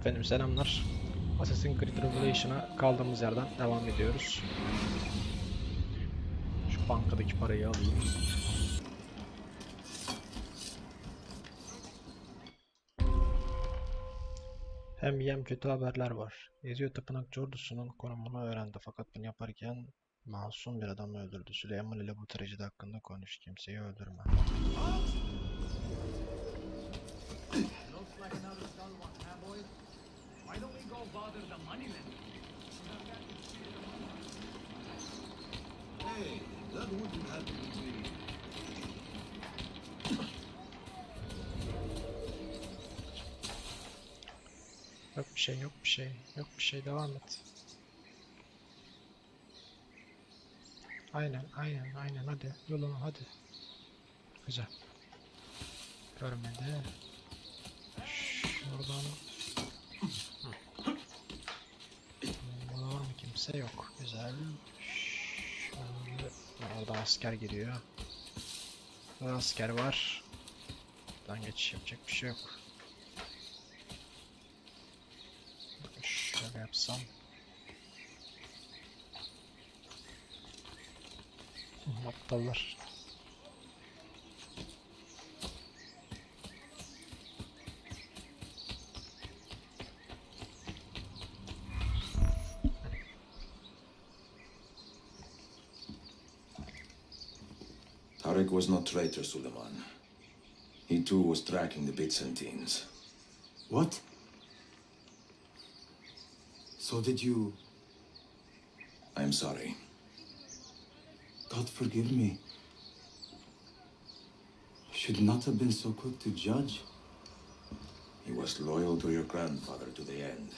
Efendim selamlar. Assassin's Creed Revelation'a kaldığımız yerden devam ediyoruz. Şu bankadaki parayı alayım. Hem kötü haberler var. Ezio Tapınakçı ordusunun konumunu öğrendi fakat bunu yaparken masum bir adamı öldürdü. Süleyman ile bu trajedi hakkında konuş. Kimseyi öldürme. Hey, that wouldn't happen to me. Yok bir şey, yok bir şey, yok bir şey. Devam et. Aynen. Hadi yoluna hadi. Güzel. Görmedi. Şuradan. Burada var mı kimse? Yok. Güzel. Şöyle. Orada asker giriyor. Burada asker var. Buradan geçiş yapacak bir şey yok. Şöyle yapsam. Aptallar. Tarek was not traitor, Suleiman. He too was tracking the Byzantines. What? So did you... I'm sorry. God forgive me. Should not have been so quick to judge. He was loyal to your grandfather to the end.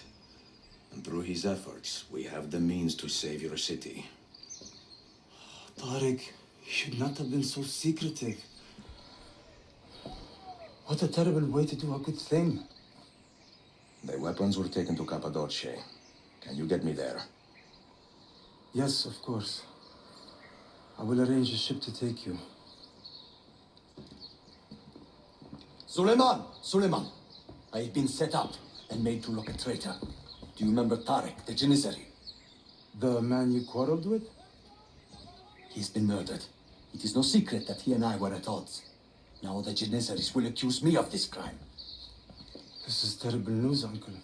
And through his efforts, we have the means to save your city. Tarek, you should not have been so secretive. What a terrible way to do a good thing. The weapons were taken to Cappadocia. Can you get me there? Yes, of course. I will arrange a ship to take you. Suleiman, I have been set up and made to look a traitor. Do you remember Tarek, the Janissary? The man you quarreled with? He's been murdered. It is no secret that he and I were at odds. Now the Janissaries will accuse me of this crime. This is terrible news, Uncle.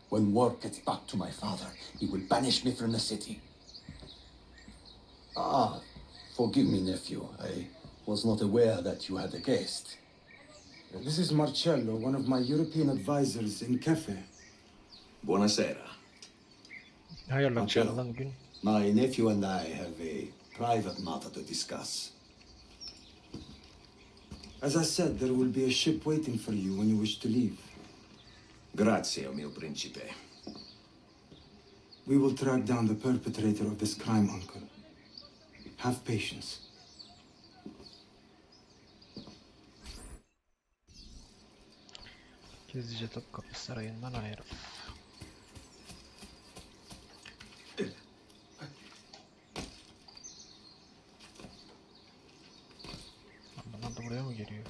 When word gets back to my father, he will banish me from the city. Forgive me, nephew. I was not aware that you had a guest. This is Marcello, one of my European advisors in Cafe. Buonasera. Hayırlı akşamlar gün. My nephew and I have a private matter to discuss. As I said, there will be a ship waiting for you when you wish to leave. Grazie, mio principe. We will track down the perpetrator of this crime, Uncle. Have patience. Gizlice Topkapı Sarayı'ndan ayrıl. Bunlar da buraya mı geliyor?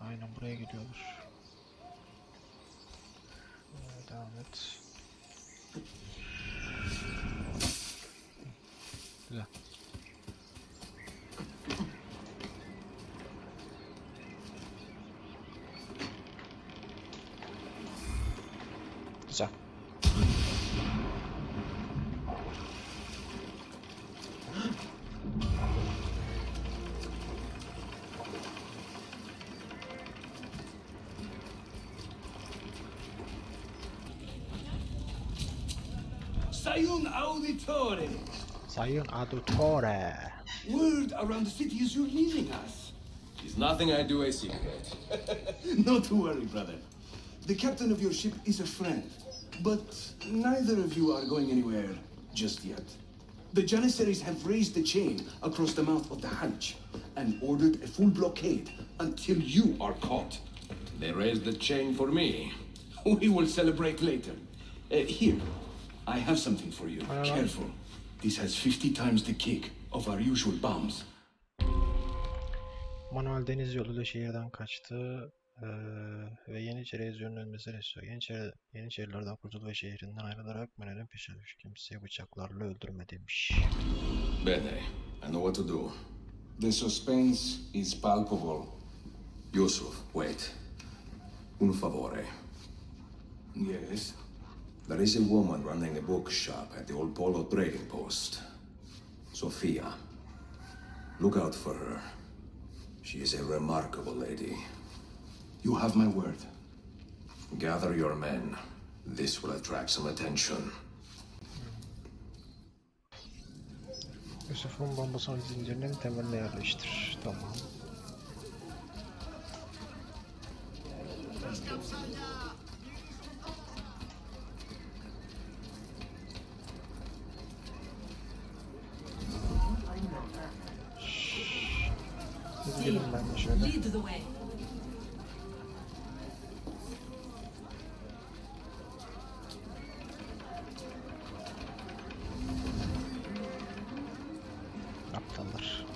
Aynen buraya geliyorlar. Devam et. Güzel. Güzel. Sayun Auditore! Sayın Auditore. Word around the city is you're leaving us. Is nothing I do a secret. Not to worry, brother. The captain of your ship is a friend, but neither of you are going anywhere just yet. The Janissaries have raised the chain across the mouth of the Hajj and ordered a full blockade until you are caught. They raised the chain for me. We will celebrate later. Here, I have something for you. Careful. This has 50 times the kick of our usual bombs. Manuel deniz yoluyla şehirden kaçtı. Ve Yeniçeri önlenmesini istiyor. Yeniçerilerden kurtul ve şehrinden ayrılarak Menel'in peşine düş. Kimseyi bıçaklarla öldürme demiş. Bene, I know what to do. The suspense is palpable. Yusuf, wait. Un favore. Yes. There is a woman running a bookshop at the old Polo trading post. Sophia. Look out for her. She is a remarkable lady. You have my word. Gather your men. This will attract some attention. Yusuf'un bombasının zincirinin temeline yerleştir. Tamam. Gidelim ben de şöyle. Lead the way. Aptallar.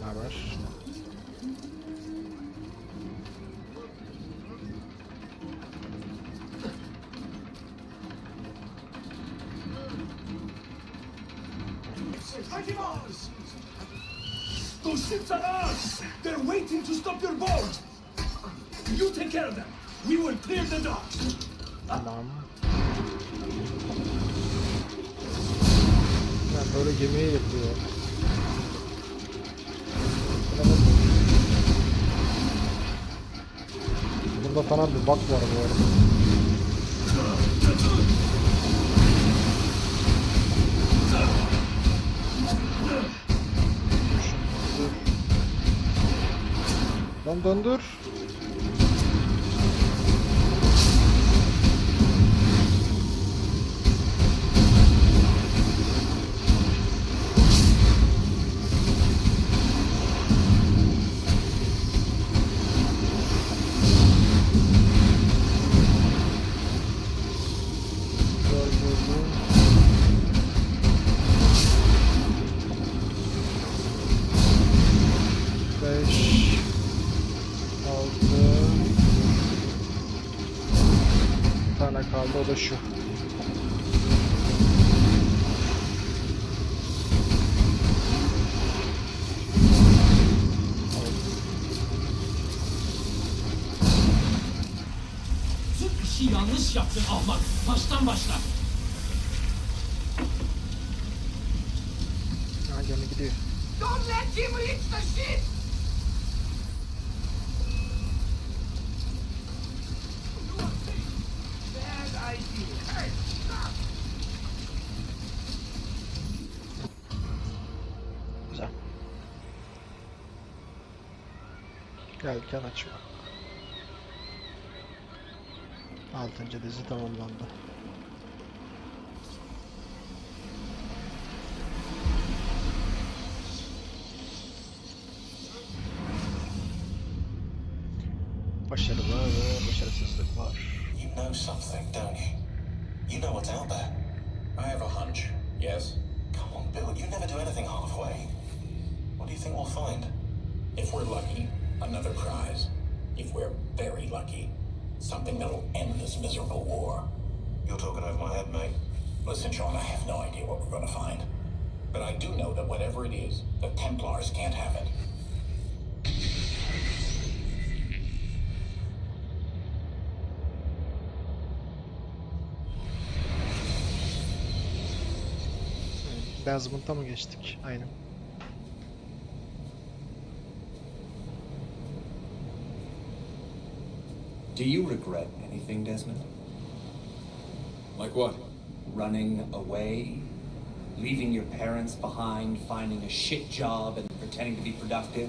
Ne haber? Those ships are ours! They're waiting to stop your boat! You take care of them! We will clear the docks! Tamam. Ben böyle gemiye yapıyor. Burada falan bir bak var bu arada. Lan döndür. Kaldı o da şu. Tüm işi yanlış yaptın ahmak. Baştan başla. Ha gemi gidiyor. Don't let him reach the ship! Bad idea. Hey, stop! Güzel. Gelken açma. 6. dizi tamamlandı. Başarılar ve başarısızlık var. You know something, don't you? You know what's out there. I have a hunch. Yes? Come on, Bill. You never do anything halfway. What do you think we'll find? If we're lucky, another prize. If we're very lucky, something that'll end this miserable war. You're talking over my head, mate. Listen, John, I have no idea what we're going to find. But I do know that whatever it is, the Templars can't have it. Beyaz Bunta mı geçtik? Aynen. Do you regret anything, Desmond? Like what? Running away? Leaving your parents behind, finding a shit job and pretending to be productive?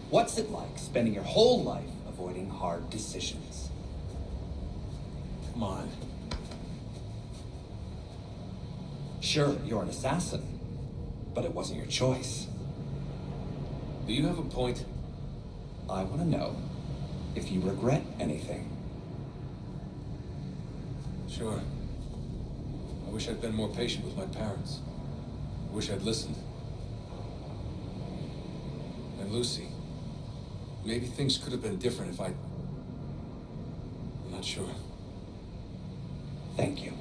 What's it like spending your whole life avoiding hard decisions? Come on. Sure, you're an assassin, but it wasn't your choice. Do you have a point? I want to know if you regret anything. Sure. I wish I'd been more patient with my parents. I wish I'd listened. And Lucy, maybe things could have been different if I'm not sure. Thank you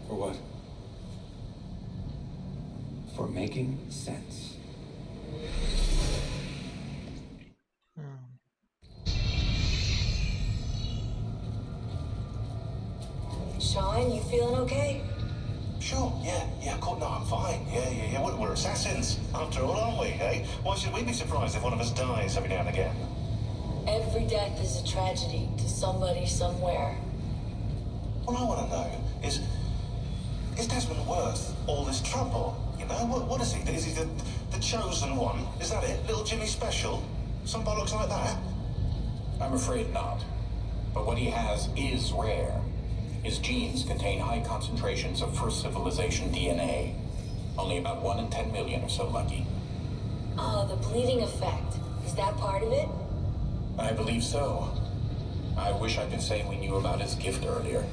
For what? for making sense. Sean, you feeling okay? Sure, yeah, cool. No, I'm fine. Yeah. We're assassins, after all, aren't we, eh? Why should we be surprised if one of us dies every now and again? Every death is a tragedy to somebody somewhere. What I want to know is Desmond worth all this trouble? You know, what is he? Is he the chosen one? Is that it? Little Jimmy Special? Some bollocks like that? I'm afraid not. But what he has is rare. His genes contain high concentrations of first civilization DNA. Only about 1 in 10 million are so lucky. Oh, the bleeding effect. Is that part of it? I believe so. I wish I could say we knew about his gift earlier.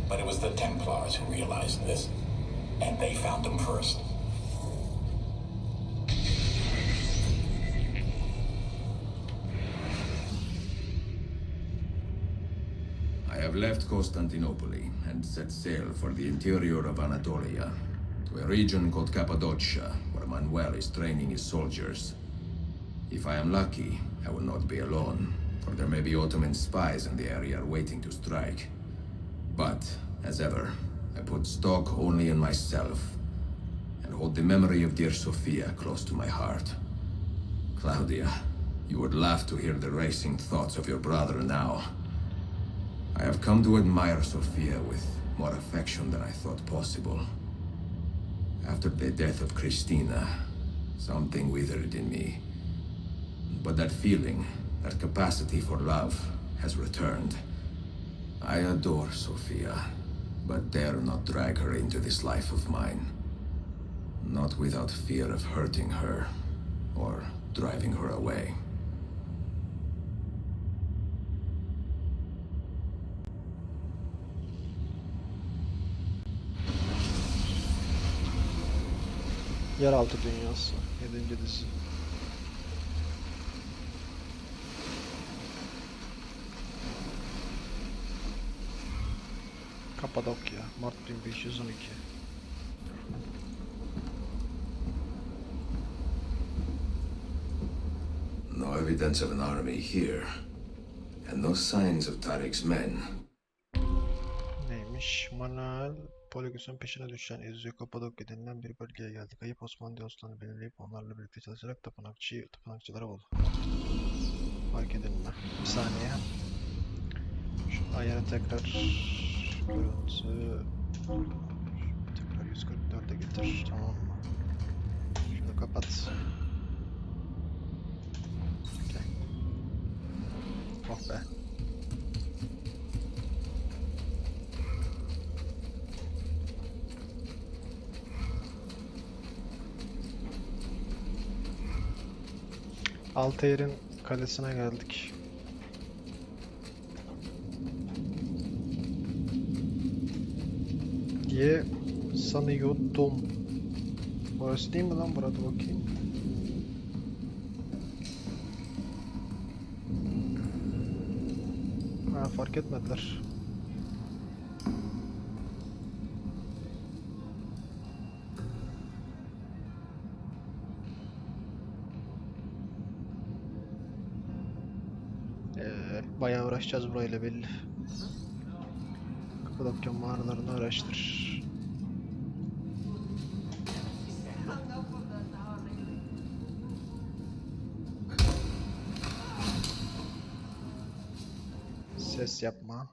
But it was the Templars who realized this. And they found him first. I have left Constantinople and set sail for the interior of Anatolia, to a region called Cappadocia, where Manuel is training his soldiers. If I am lucky, I will not be alone, for there may be Ottoman spies in the area waiting to strike. But, as ever, I put stock only in myself, and hold the memory of dear Sophia close to my heart. Claudia, you would laugh to hear the racing thoughts of your brother now. I have come to admire Sophia with more affection than I thought possible. After the death of Christina, something withered in me. But that feeling, that capacity for love, has returned. I adore Sophia, but dare not drag her into this life of mine. Not without fear of hurting her, or driving her away. Yeraltı Dünyası 7. dizi. Kapadokya, Mart 1512. No evidence of an army here, and no signs of Tariq's men. Neymiş? Manuel Poligosun peşine düşen Ezio Kapadokya denilen bir bölgeye geldi. Kayıp Osmanlı dostlarını belirleyip onlarla birlikte çalışarak tapınakçılara oldu. Fark edilme. Bir saniye. Şu ayarı tekrar görüntü tekrar 144'e getir. Tamam mı? Şunu kapat. Okay. Oh be. Altair'in kalesine geldik. Diye sanıyordum. Orası değil mi lan? Burada bakayım. Ha, fark etmediler. Bayağı uğraşacağız burayla belli. Kapadokya mağaralarını araştır. Ses yapma.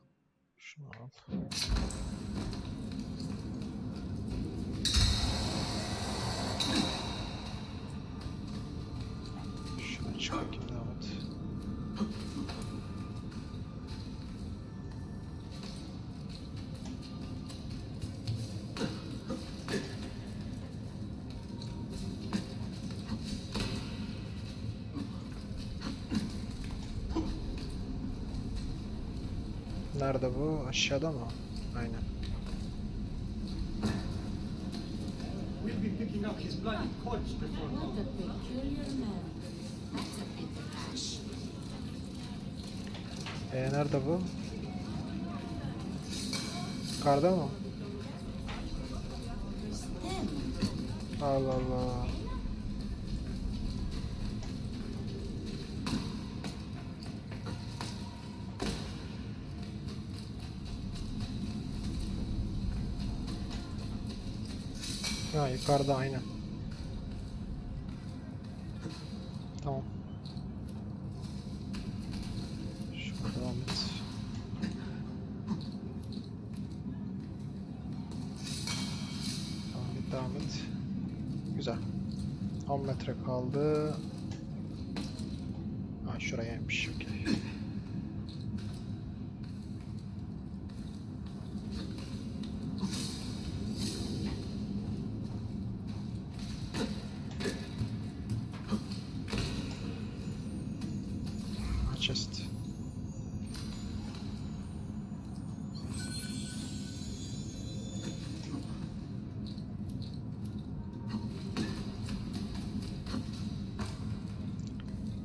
Şunu al. Şunu çık bakayım, devam et. Nerede bu? Aşağıda mı? Aynen. picking up his bloody corpse before What a peculiar man. That's a bit rash. Nerede bu? Yukarıda mı? Allah Allah. Ha, yukarıda aynen. Tamam. Şurada devam et. Devam et. Güzel. 10 metre kaldı. Ha, şurayaymış. Okey. Chest.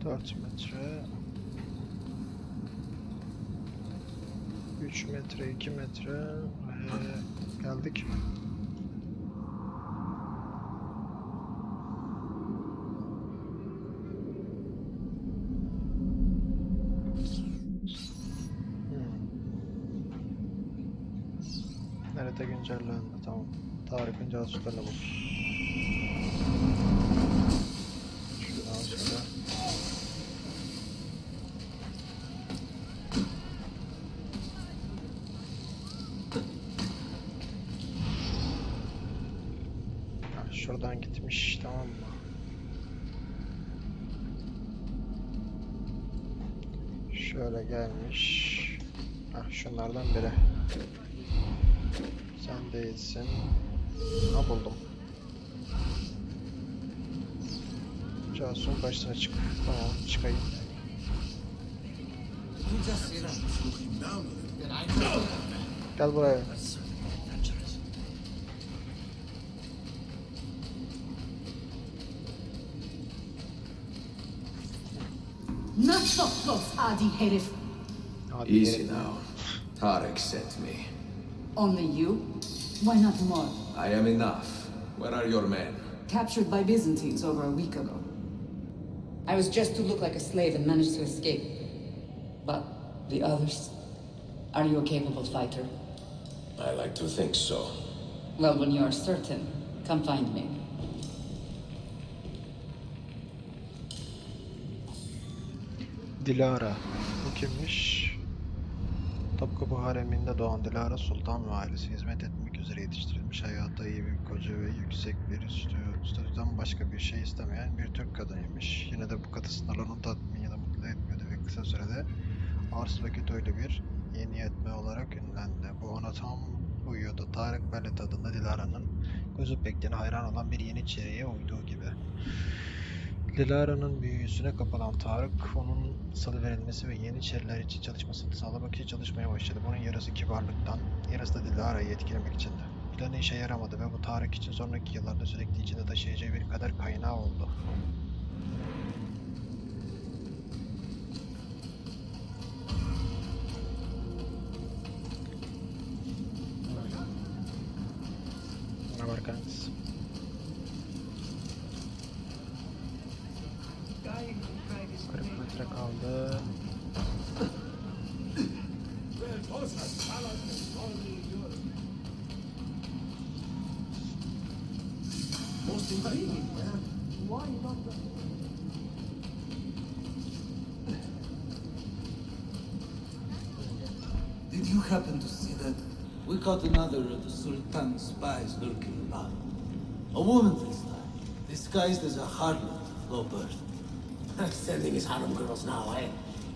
Dört metre, 3 metre, 2 metre ve geldik. Nerede güncellendi? Tamam. Tarık'ın casuslarını bul. Şuradan şöyle. Ha, şuradan gitmiş, tamam mı? Şöyle gelmiş. Ha, şunlardan biri. Sen değilsin. Ha, buldum. Casusun başına çık. Tamam, çıkayım. Gel buraya. Not so close, adi herif. Easy now. Tarek sent me. Only you? Why not more? I am enough. Where are your men? Captured by Byzantines over a week ago. I was just to look like a slave and managed to escape. But the others? Are you a capable fighter? I like to think so. Well, when you are certain, come find me. Dilara. Bu kimmiş? Topkapı hareminde doğan Dilara Sultan ve ailesi hizmet etmek üzere yetiştirilmiş, hayata iyi bir koca ve yüksek bir statüden başka bir şey istemeyen bir Türk kadınıymış. Yine de bu katı sınırlar onu tatmin ya da mutlu etmiyordu ve kısa sürede arsız ve kötü huylu bir yeni yetme olarak ünlendi. Bu ona tam uyuyordu. Tarık Bellet adında Dilara'nın gözü pekliğine hayran olan bir yeniçeriye uyduğu gibi. Dilara'nın büyüsüne kapılan Tarık, onun salıverilmesi ve yeniçeriler için çalışmasını sağlamak için çalışmaya başladı. Bunun yarısı kibarlıktan, yarısı da Dilara'yı etkilemek içindi. Planı işe yaramadı ve bu Tarık için sonraki yıllarda sürekli içinde taşıyacağı bir kader kaynağı oldu. Buna bakarız. 40 metre kaldı. Most intriguing, man. Why not the... Did you happen to see that? We caught another of the Sultan's spies lurking about. A woman this time, disguised as a harlot of low birth. Sending his harem girls now, eh?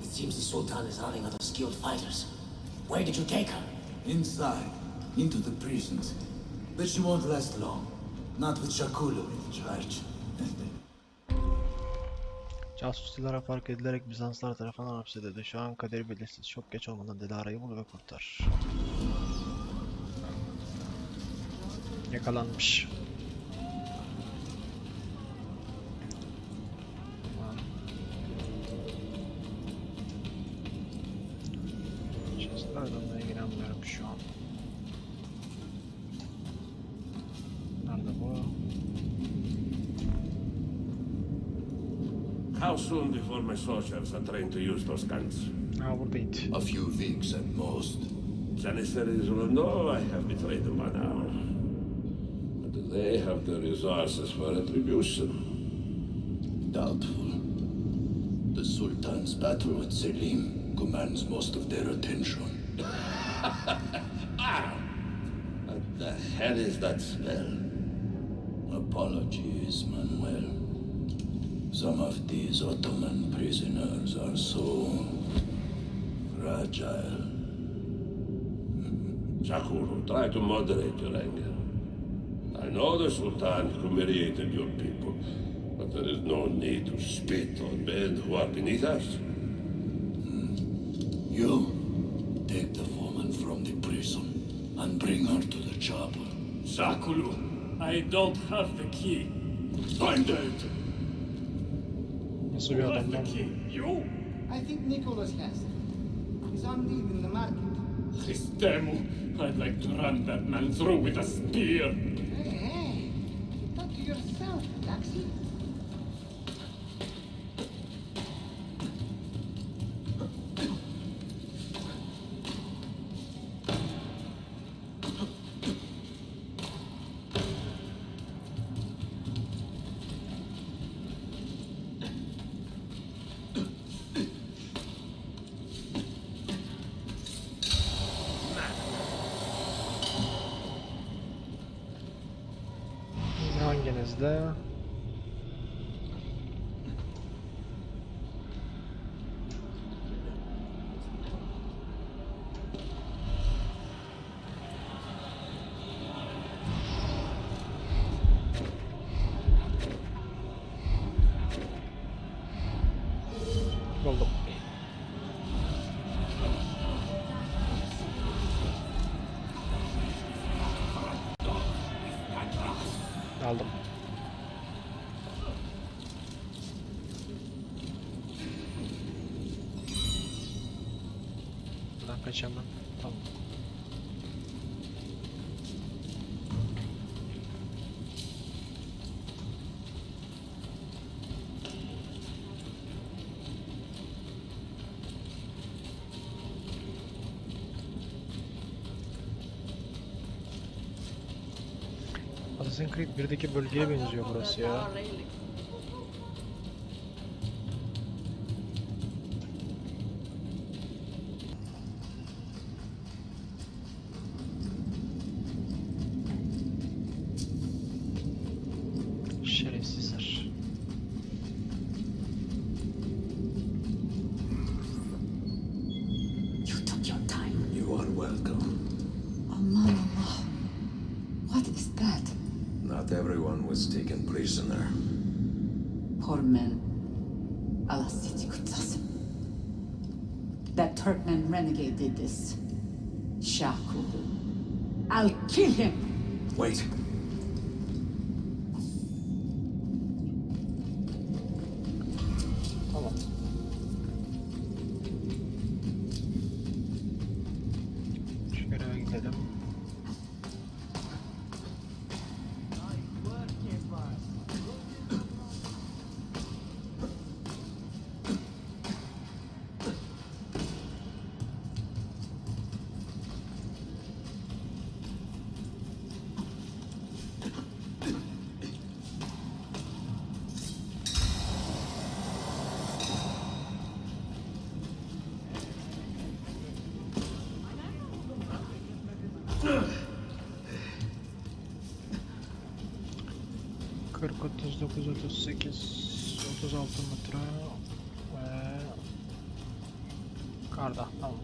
It seems the Sultan is running out of skilled fighters. Where did you take her? Inside, into the prisons. But she won't last long. Not with Shakulu in charge. Casus Dilara fark edilerek Bizanslar tarafından hapsedildi. Şu an kaderi belirsiz. Çok geç olmadan Dilara'yı bul ve kurtar. Yakalanmış. Adamla ilgilenmiyorum şu an. Nerede bu? How soon before my soldiers are trained to use those guns? Ha buradaydı. A few weeks at most. Janissaries will know I have betrayed them by now. But do they have the resources for retribution? Doubtful. The Sultan's battle with Selim commands most of their attention. What the hell is that smell? Apologies, Manuel. Some of these Ottoman prisoners are so fragile. Sakuru, try to moderate your anger. I know the Sultan humiliated your people, but there is no need to spit on men who are beneath us. You take the woman from the prison and bring her to the chapel. Sakulu, I don't have the key. Find it! Nasıl bir adam lan? You? I think Nicholas has it. He's on leave in the market. Christemu, I'd like to run that man through with a spear. Hey, hey. Talk to yourself, Taxi. Hanginizde? Buldum. Aldım. Buradan kaçamam. Tamam. Assassin's Creed 1'deki bölgeye benziyor burası ya. Şerefsizler. You took your time. You are welcome. Aman Allah. What is that? Not everyone was taken prisoner. Poor men. Allah sizi kutsasın. That Turkmen renegade did this. Shaku. I'll kill him. Wait. Tamam. Şu göreve gidelim. Kırk, 39, 38, 36 metre ve karda, tamam.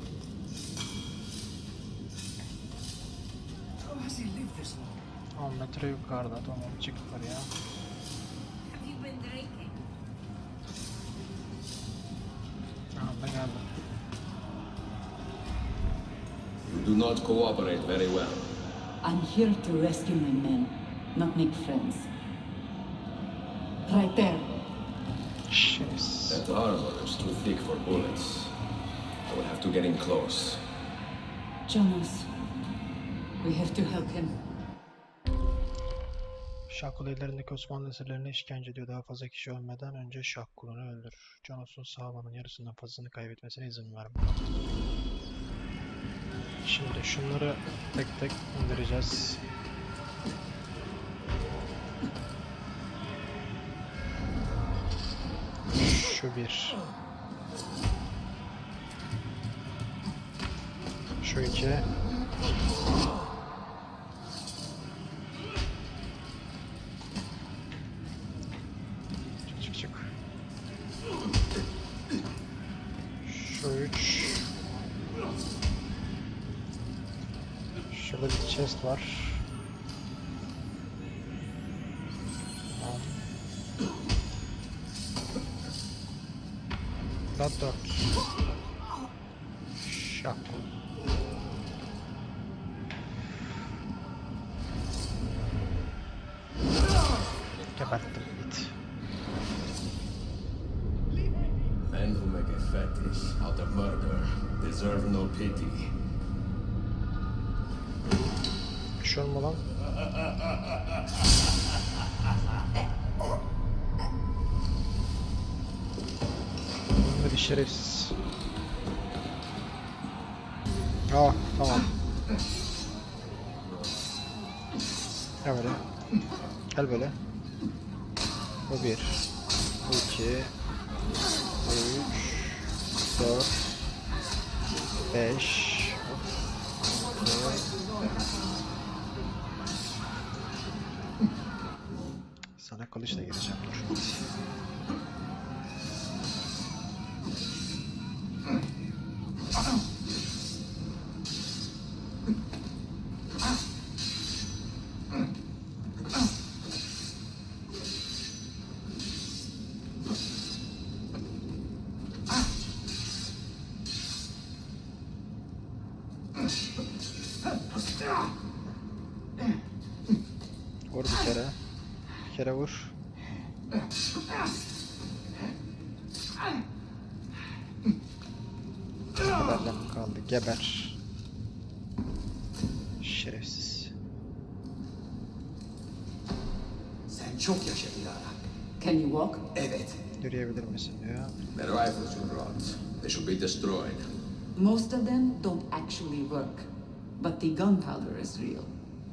How has he lived this long? 10 metre yukarıda, tamam, çık yukarıya. Have you been drinking? Aha da geldim. You do not cooperate very well. I'm here to rescue my men, not make friends. Right there. Şerefsiz. That armor is too thick for bullets. I will have to get in close. Jonas, we have to help him. Şahkulu ellerindeki Osmanlı esirlerine işkence ediyor. Daha fazla kişi ölmeden önce Şahkulu'nu öldür. Jonos'un sağlamın yarısından fazlasını kaybetmesine izin verme. Şimdi şunları tek tek indireceğiz. Şu bir. Şu iki. Çık çık çık. Şu üç. Şurada bir chest var. Tamam. Da 4. Şak. Geberttim it. Men who make a fetish out of murder deserve no pity. Şu mu lan? Hadi şerefsiz. Ah tamam. Gel böyle. Gel böyle. Bu bir. Bu iki. Bu üç. 4. 5. Sana kılıçla gireceğim dur. Vur bir kere. Bir kere vur. Geberle mi kaldı? Geber. Şerefsiz. Sen çok yaşa Dilara. Can you walk? Evet. Yürüyebilir misin diyor. The rifles you brought, they should be destroyed. Most of them don't actually work. But the gunpowder is real.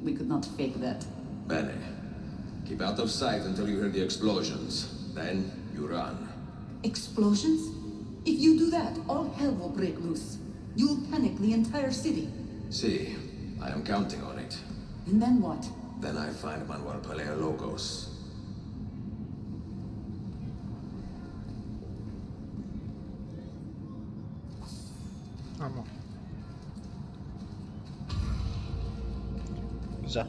We could not fake that. Bene. Keep out of sight until you hear the explosions. Then you run. Explosions? If you do that, all hell will break loose. You'll panic the entire city. See, I am counting on it. And then what? Then I find Manuel Paleologos. Tamam. Güzel.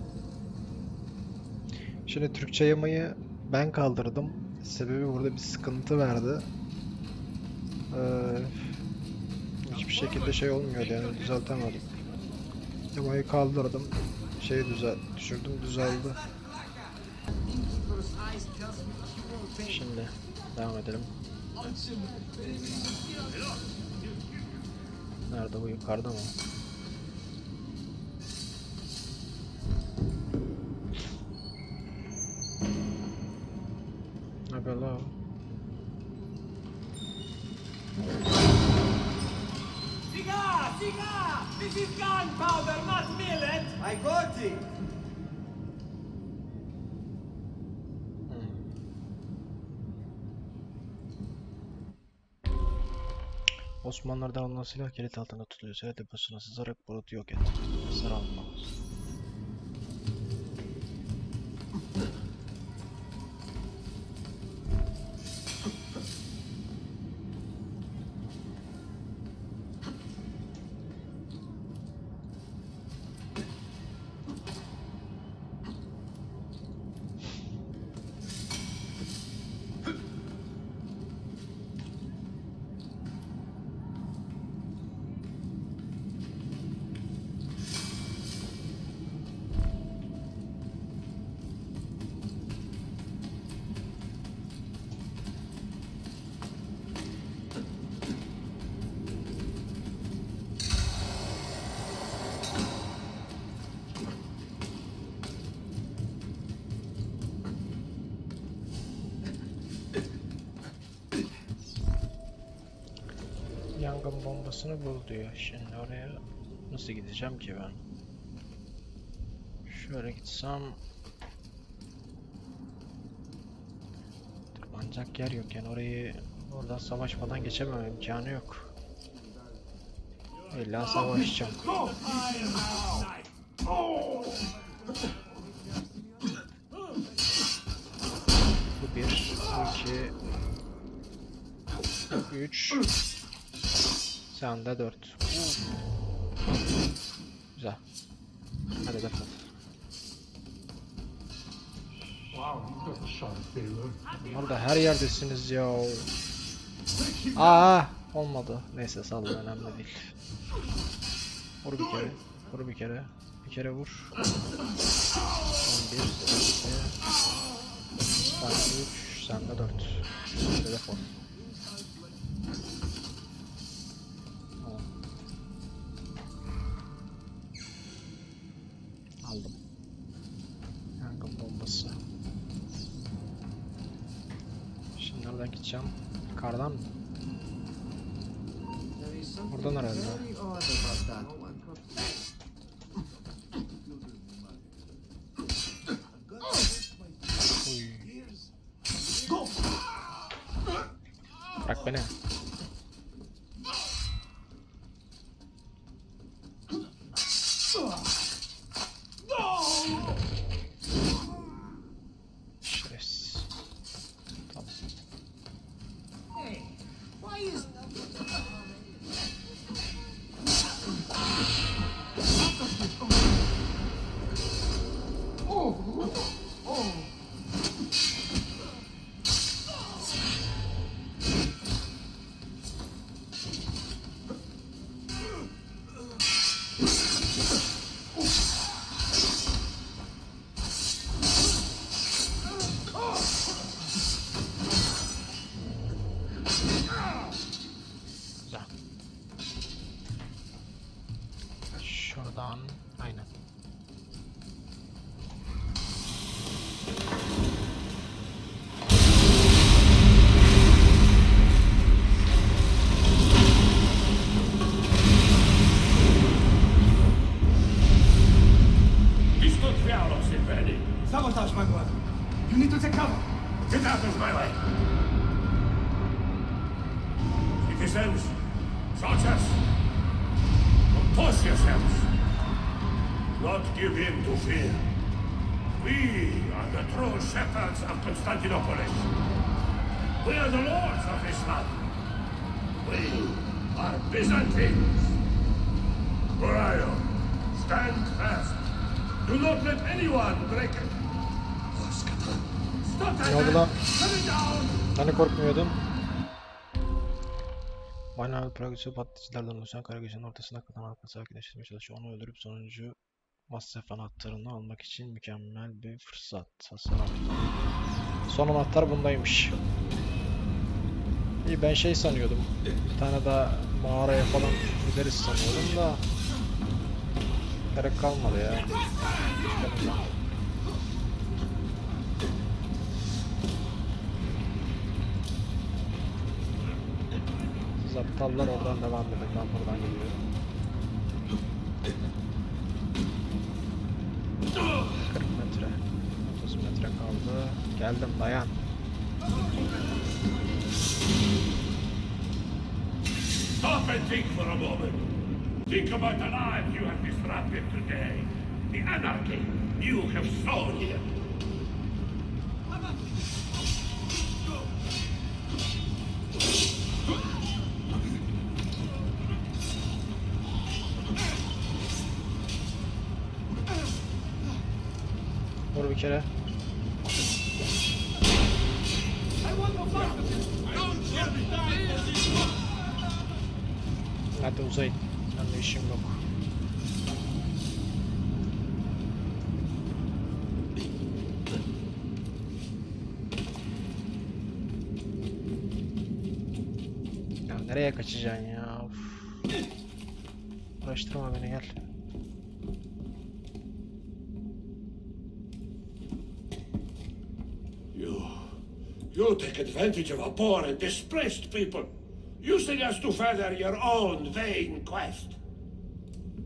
Şimdi Türkçe yamayı ben kaldırdım. Sebebi burada bir sıkıntı verdi. Hiçbir şekilde şey olmuyordu yani düzeltemedim. Yamayı kaldırdım. Şeyi düşürdüm düzeldi. Şimdi devam edelim. Nerede bu, yukarıda mı? Ne haber la? Cigar! Cigar! This is gunpowder, not millet! I got it! Osmanlılardan alınan silah kilit altında tutuluyor. Silah deposuna sızarak burutu yok et. Hasar alma. Yangın bombasını bul diyor. Şimdi oraya nasıl gideceğim ki ben? Şöyle gitsem... Ancak yer yok yani orayı oradan savaşmadan geçemem, imkanı yok. İlla savaşacağım. Bu bir, bu iki, bu üç, sen de dört. Güzel. Hadi defol. Bunlar da her yerdesiniz ya. Aa, olmadı. Neyse sağ olun, önemli değil. Vur bir kere. Vur bir kere. Bir kere vur. 11, 12, sen 3, sen de 4. Telefon. Tamam. Aldım. Yangın bombası. Şimdi nereden gideceğim? Kardan mı? Buradan herhalde. Uy. Bırak beni. Şerefsiz. Tamam. Güzel. Şuradan aynen. Sabotage, my brother. You need to take cover. Get out of my way! Citizens, soldiers, compose yourselves. Not give in to fear. We are the true shepherds of Constantinople. We are the lords of this land. We are Byzantines. Orion, stand fast. Do not let anyone break it. Ne oldu lan? Hani korkmuyordun? Manavi progresi patlayıcılardan oluşan Karagöz'ün ortasına kalan halkası arkadaşlarına çalışıyor. Onu öldürüp sonuncu masraf anahtarını almak için mükemmel bir fırsat. Tasarım. Son anahtar bundaymış. İyi, ben şey sanıyordum. Bir tane daha mağaraya falan gideriz sanıyordum da gerek kalmadı ya. Siz aptallar oradan devam edin. Ben buradan geliyorum. 40 metre. 30 metre kaldı. Geldim, dayan. Stop and think for a moment. Think about the lives you have disrupted today. The anarchy you have sown here. Vur bir kere. Hadi uzayın. Ben de işim yok. Ya nereye kaçacaksın ya? Uf. Uğraştırma beni, gel. You take advantage of our poor and displaced people. using us to further your own vain quest.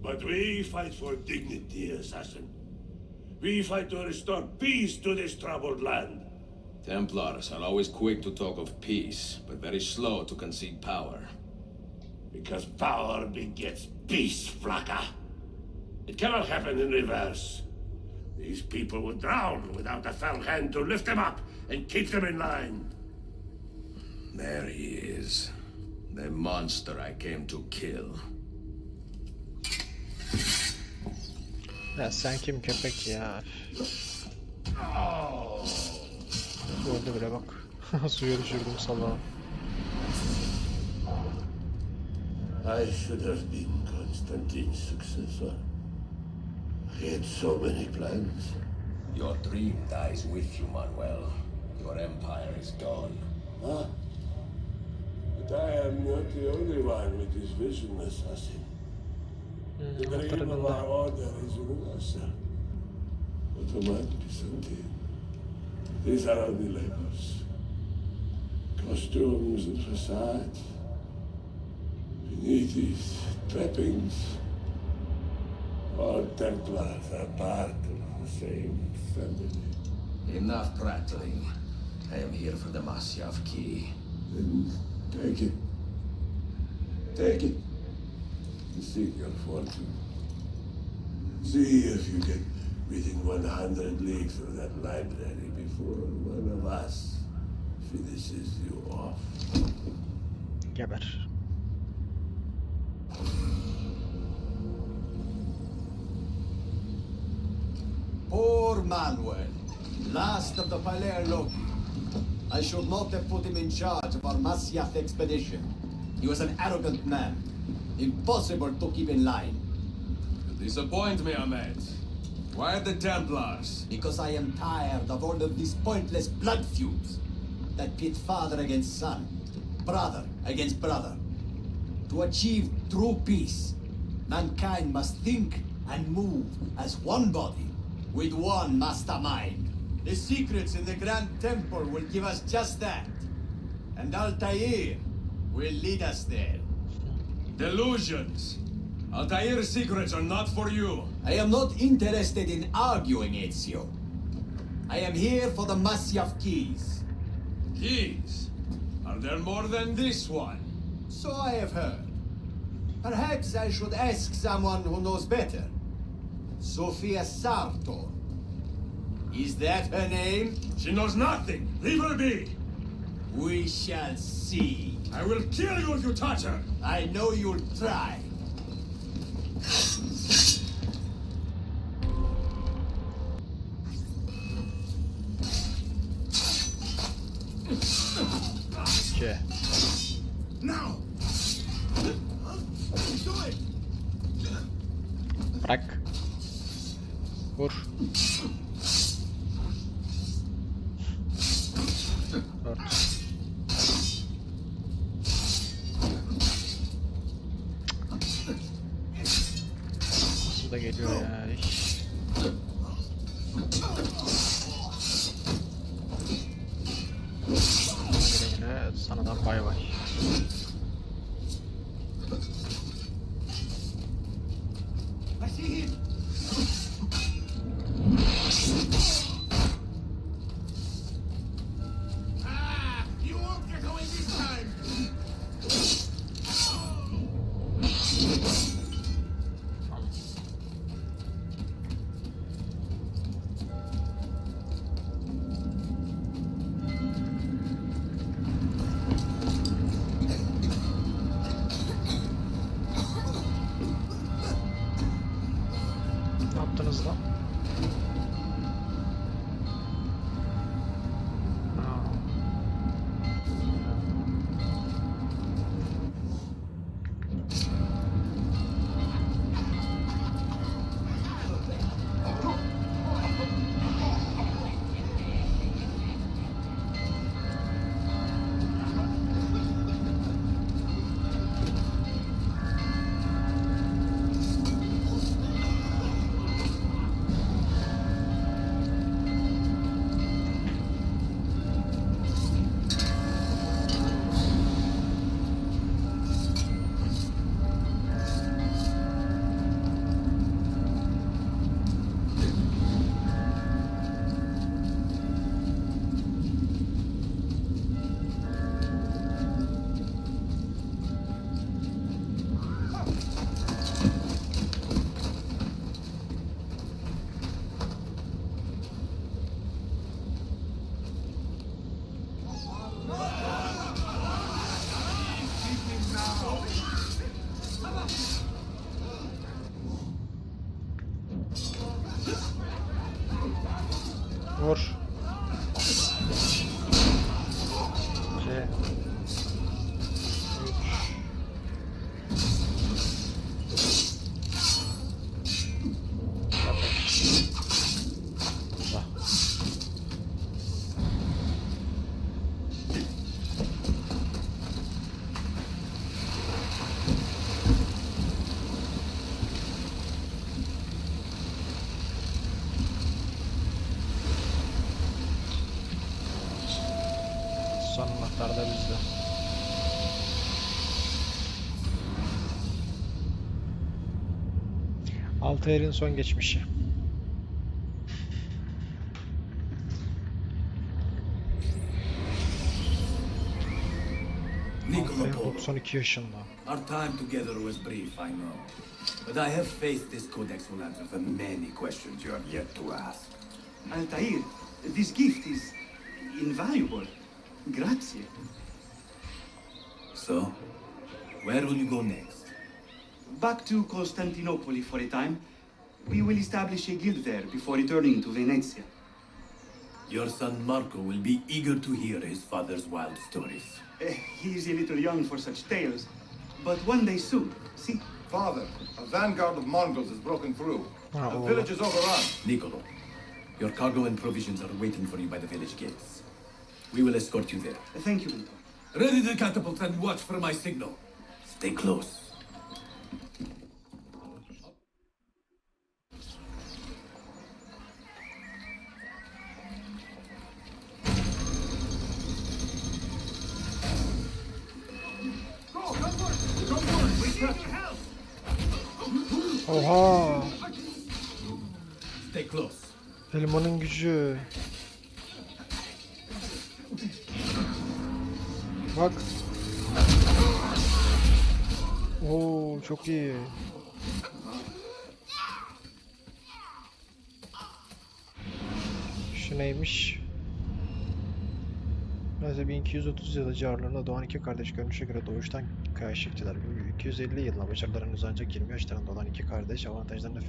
But we fight for dignity, assassin. We fight to restore peace to this troubled land. Templars are always quick to talk of peace, but very slow to concede power. Because power begets peace, Flaka. It cannot happen in reverse. These people would drown without a fell hand to lift them up and keep them in line. There he is. The monster I came to kill. Ya sen kim köpek ya? Öldü bile bak. Suya düşürdüm salağı. I should have been Constantine's successor. He had so many plans. Your dream dies with you, Manuel. Your empire is gone. Huh? But I am not the only one with this vision, assassin. The dream of our order is universal. Ottoman, Byzantine. These are only labels. Costumes and facades. Beneath these trappings, all Templars are part of the same family. Enough prattling. I am here for the Masyaf key. Then take it. Take it. And seek your fortune. See if you get within 100 leagues of that library before one of us finishes you off. Geber. Poor Manuel, last of the Palermo. I should not have put him in charge of our Masyaf expedition. He was an arrogant man. Impossible to keep in line. You disappoint me, Ahmed. Why the Templars? Because I am tired of all of these pointless blood feuds that pit father against son, brother against brother. To achieve true peace, mankind must think and move as one body, with one mastermind. The secrets in the Grand Temple will give us just that. And Altair will lead us there. Delusions! Altair's secrets are not for you. I am not interested in arguing, Ezio. I am here for the Masyaf keys. Keys? Are there more than this one? So I have heard. Perhaps I should ask someone who knows better. Sofia Sartor. Is that her name? She knows nothing. Leave her be. We shall see. I will kill you if you touch her. I know you'll try. Okay. Now. Do it. Bırak. Vur. Dört. Su da geliyor ya. Yine sanadan bay bay. I see him. You won't get away this time! Ne yaptınız lan? Vur. 2 Son anahtar da bizde. Altair'in son geçmişi. Altair 92 yaşında. Our time together was brief, I know. But I have faith this codex will answer the many questions you have yet to ask. Altair, this gift is invaluable. Grazie. So, where will you go next? Back to Constantinople for a time. We will establish a guild there before returning to Venezia. Your son Marco will be eager to hear his father's wild stories. He is a little young for such tales, but one day soon. See? Father, a vanguard of Mongols has broken through. The village is overrun. Niccolo, your cargo and provisions are waiting for you by the village gates. We will escort you there. Thank you, Mentor. Ready the catapult and watch for my signal. Stay close. Oha! Stay close. Elmanın gücü. Bak. Oo, çok iyi. Şu neymiş? Neyse 1230 yılı civarlarında doğan iki kardeş görünüşe göre doğuştan karşılıkçılar. 250 yılına başarılarınız ancak 20 yaşlarında olan iki kardeş avantajlarını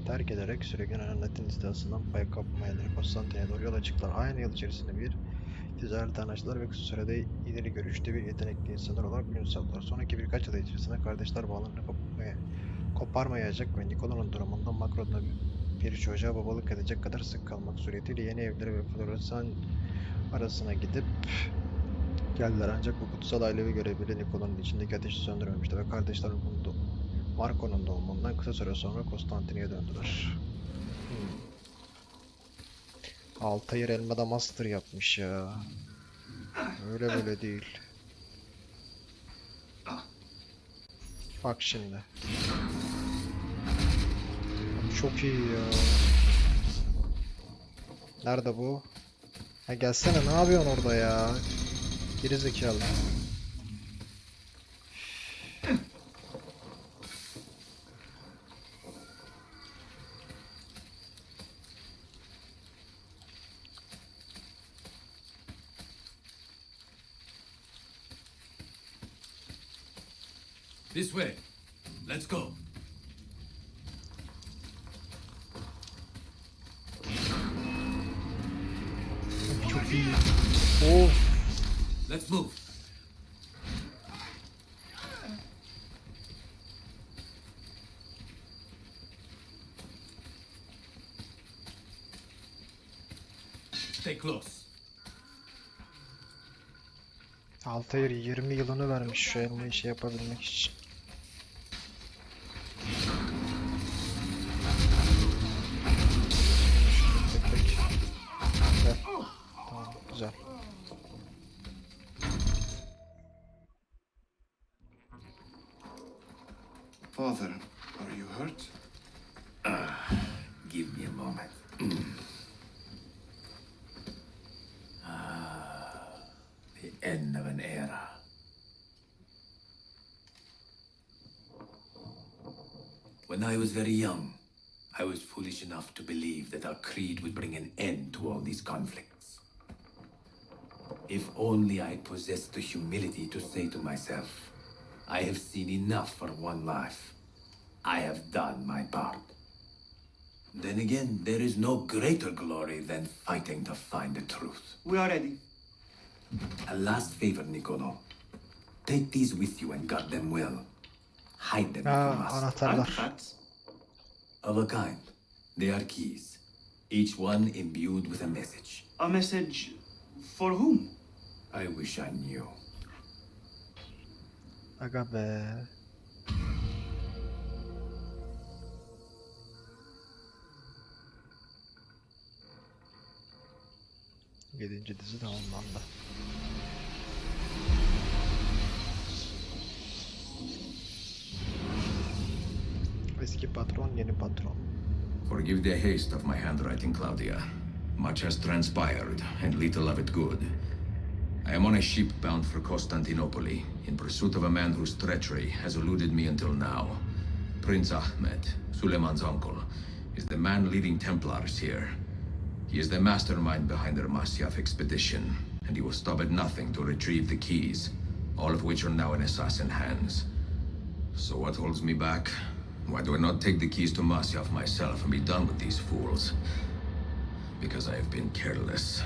terk ederek sürekli Latin istilası pay kapmaya Konstantin'e doğru yola çıktılar. Aynı yıl içerisinde bir ticaret anlaştılar ve kısa sürede ileri görüşlü bir yetenekli insanlar olarak ün saldılar. Sonraki birkaç yıl içerisinde kardeşler bağlarını koparmayacak ve Nikola'nın durumunda Macron'da bir çocuğa babalık edecek kadar sık kalmak suretiyle yeni evleri ve floresan arasına gidip geldiler. Ancak bu kutsal ailevi görevleri Nikola'nın içindeki ateşi söndürmemişti ve kardeşlerin Marco'nun doğumundan kısa süre sonra Konstantin'e döndüler. Altair Elmeda Master yapmış ya. Öyle böyle değil. Bak şimdi. Çok iyi ya. Nerede bu? Ha gelsene, ne yapıyorsun orada ya? Gerizekalı. This way. Let's go. Çok iyi. Oh. Let's move. Stay close. Altair 20 yılını vermiş şu elmayı şey yapabilmek için. Tek. Gel. Tamam, güzel. Father, are you hurt? Give me a moment. The end of an era. When I was very young, I was foolish enough to believe that our creed would bring an end to all these conflicts. If only I possessed the humility to say to myself, I have seen enough for one life. I have done my part. Then again, there is no greater glory than fighting to find the truth. We are ready. A last favor, Nicolo. Take these with you and guard them well. Hide them if you must. Anahtarlar. Artifacts? Of a kind. They are keys. Each one imbued with a message. A message for whom? I wish I knew. Aga be. 7. dizi tamamlandı. Eski patron, yeni patron. Forgive the haste of my handwriting, Claudia. Much has transpired, and little of it good. I am on a ship bound for Constantinople, in pursuit of a man whose treachery has eluded me until now. Prince Ahmed, Suleiman's uncle, is the man leading Templars here. He is the mastermind behind their Masyaf expedition, and he will stop at nothing to retrieve the keys, all of which are now in assassin hands. So what holds me back? Why do I not take the keys to Masyaf myself and be done with these fools? Because I have been careless.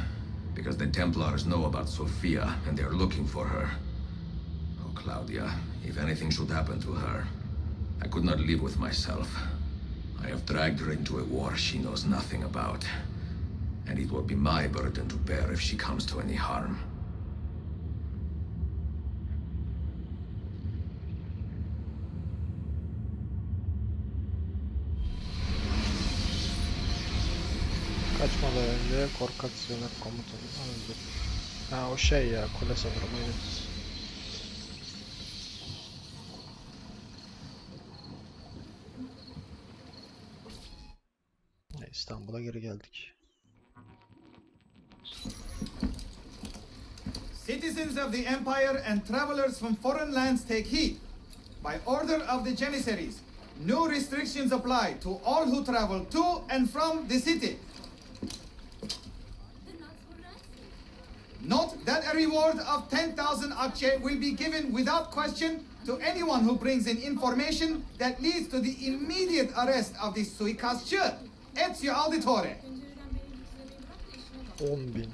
Because the Templars know about Sophia, and they are looking for her. Oh, Claudia, if anything should happen to her, I could not live with myself. I have dragged her into a war she knows nothing about. And it will be my burden to bear if she comes to any harm. Kaçmadan önce korkak sığınak komutanı öldü. Ha o şey ya, kule sanırım, evet. İstanbul'a geri geldik. Citizens of the Empire and travelers from foreign lands take heed. By order of the Janissaries, new restrictions apply to all who travel to and from the city. Note that a reward of 10,000 akçe will be given without question to anyone who brings in information that leads to the immediate arrest of the suikastçı. Ezio Auditore. 10.000.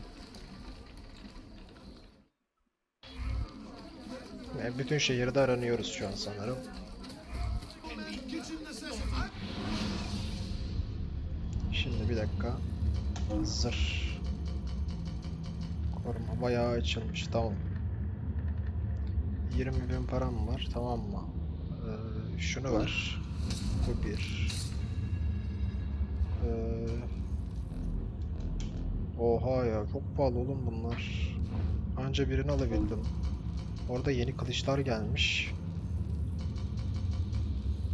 Bütün şehirde aranıyoruz şu an sanırım. Şimdi bir dakika. Zırh. Koruma bayağı açılmış, tamam. 20.000 param var, tamam mı? Şunu ver. Bu bir. Oha ya, çok pahalı oğlum bunlar. Anca birini alabildim. Orada yeni kılıçlar gelmiş.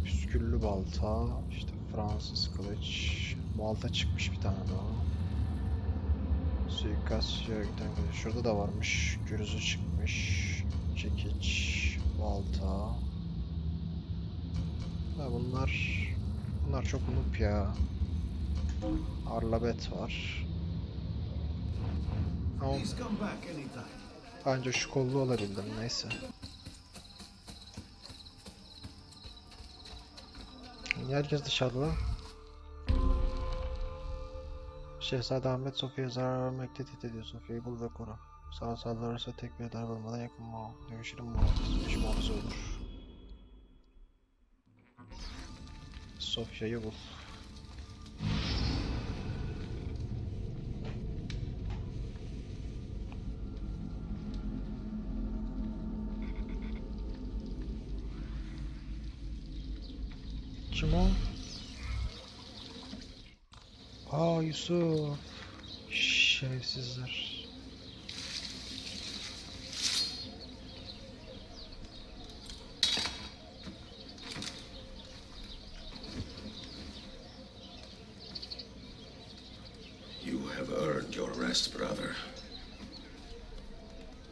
Püsküllü balta, işte Fransız kılıç. Balta çıkmış bir tane daha. Suikastçı yöntem kılıç. Şurada da varmış. Gürüzü çıkmış. Çekiç, balta. Ha, bunlar çok noob ya. Arlabet var. Ama anca şu kollu olabildim, neyse. Niye herkes dışarıda? Şehzade Ahmet Sofya'ya zarar vermekte tehdit ediyor. Sofya'yı bul ve koru. Sana saldırırsa tek bir darbe almadan yakın dövüşürüm muhafız olur. Sofya'yı bul. Kim o? Aa, Yusuf. Şerefsizler. You have earned your rest, brother.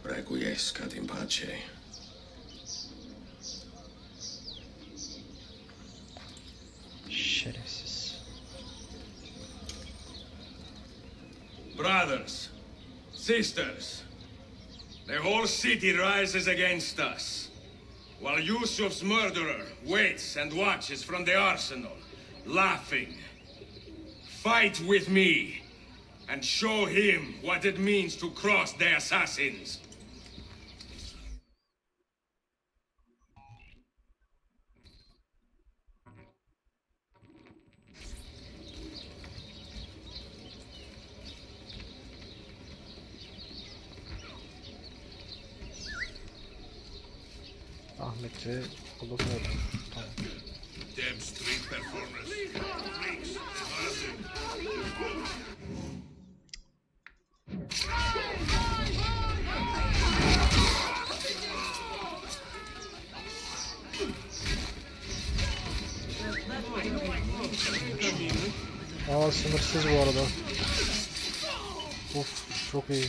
Requiescat in pace. Şerefsiz. Brothers, sisters, the whole city rises against us, while Yusuf's murderer waits and watches from the arsenal, laughing. fight with me and show him what it means to cross the assassins. Ahmet'i bulup öldür. Tamam. Them street performers. Freaks. Aa, sınırsız bu arada. Of, çok iyi.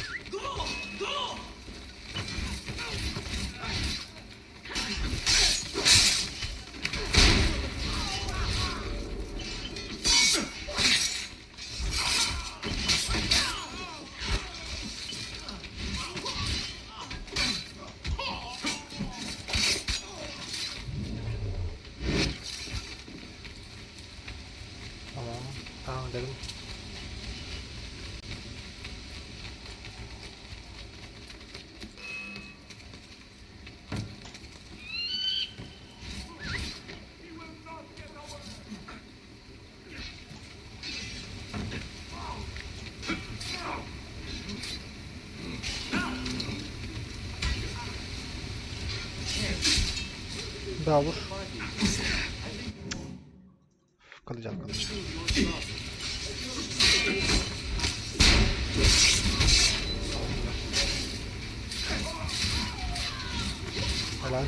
Tamam dedim. Daha vur. Kalacağım. Helal.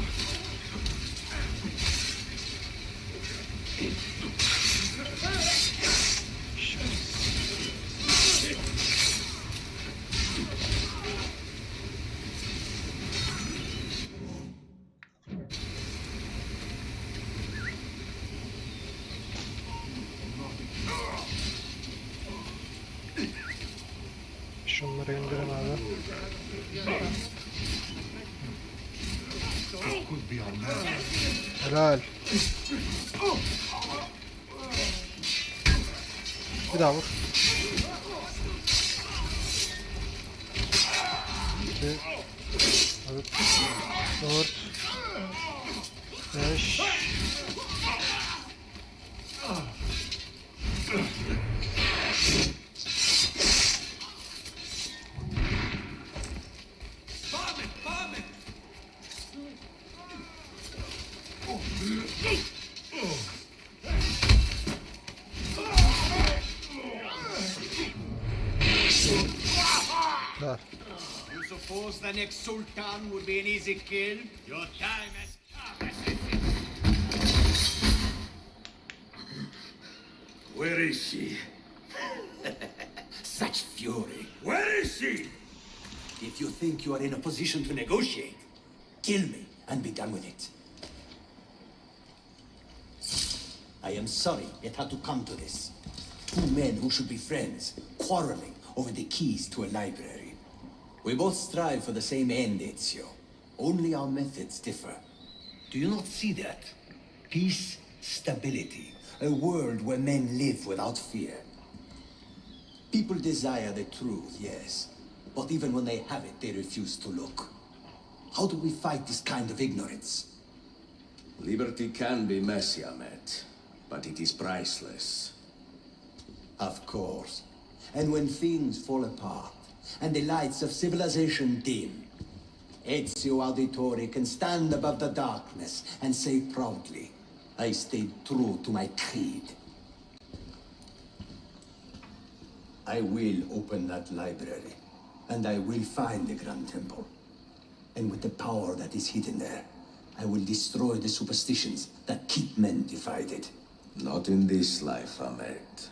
Şunları indirin abi. Helal. Bir daha vur. 2 3 4 5 You suppose the next Sultan would be an easy kill? Your time has come. Where is she? Such fury. Where is she? If you think you are in a position to negotiate, kill me and be done with it. I am sorry it had to come to this. Two men who should be friends, quarreling over the keys to a library. We both strive for the same end, Ezio. Only our methods differ. Do you not see that? Peace, stability, a world where men live without fear. People desire the truth, yes. But even when they have it, they refuse to look. How do we fight this kind of ignorance? Liberty can be messy, Ahmet, but it is priceless. Of course. And when things fall apart, and the lights of civilization dim, Ezio Auditore can stand above the darkness and say proudly, I stayed true to my creed. I will open that library, and I will find the Grand Temple. And with the power that is hidden there, I will destroy the superstitions that keep men divided. Not in this life, Ahmet.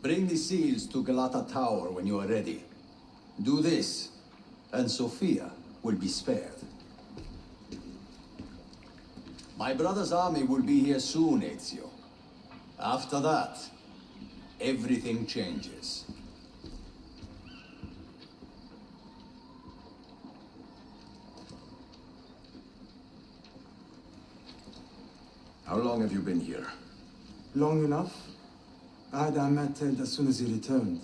Bring the seals to Galata Tower when you are ready. Do this, and Sophia will be spared. My brother's army will be here soon, Ezio. After that, everything changes. How long have you been here? Long enough? I had Ahmed killed as soon as he returned.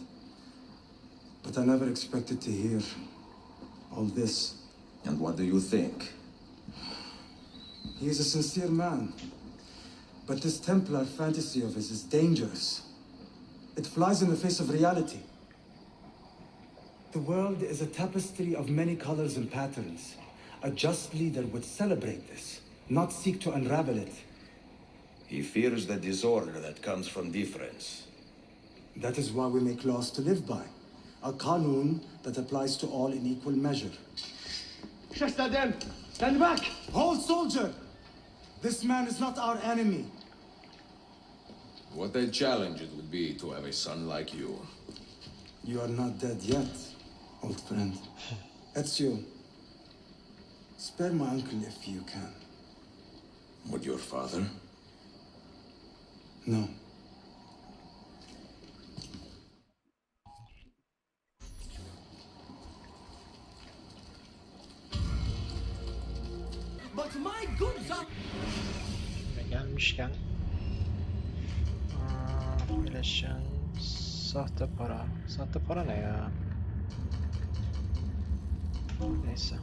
But I never expected to hear all this. And what do you think? He is a sincere man. But this Templar fantasy of his is dangerous. It flies in the face of reality. The world is a tapestry of many colors and patterns. A just leader would celebrate this, not seek to unravel it. He fears the disorder that comes from difference. That is why we make laws to live by. A qanun that applies to all in equal measure. Shahzadem, stand back! Hold, soldier! This man is not our enemy. What a challenge it would be to have a son like you. You are not dead yet, old friend. Ezio, spare my uncle if you can. Would your father? No. But my goods are... Gelmişken bileşen sahte para. Sahte para ne ya? Neyse.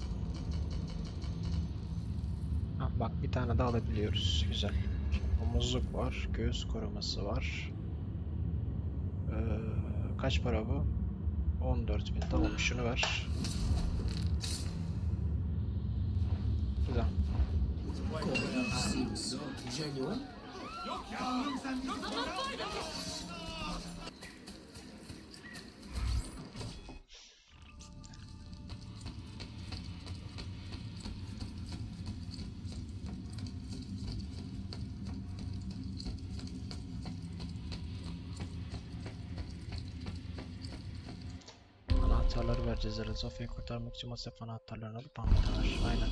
Ha, bak bir tane daha alabiliyoruz. Güzel. Omuzluk var. Göğüs koruması var. Kaç para bu? 14.000. Tamam, şunu ver. Güzel. Seems so genuine. Anahtarları vereceğiz herhalde. Sofya'yı kurtarmak için masraf anahtarlarını alıp anahtar. Aynen.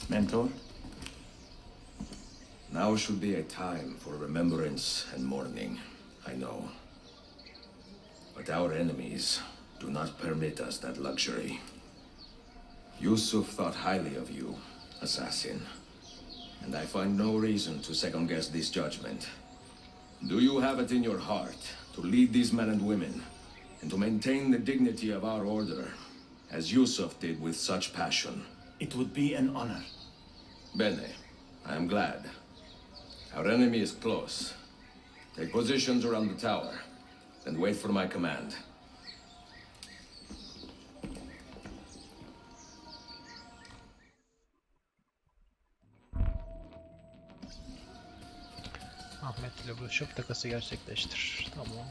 Mentor? Now should be a time for remembrance and mourning, I know. But our enemies do not permit us that luxury. Yusuf thought highly of you, assassin. And I find no reason to second-guess this judgment. Do you have it in your heart to lead these men and women, and to maintain the dignity of our order, as Yusuf did with such passion? It would be an honor. Bene, I am glad. Our enemy is close. Take positions around the tower, and wait for my command. Ahmet ile buluşup takası gerçekleştir. Tamam.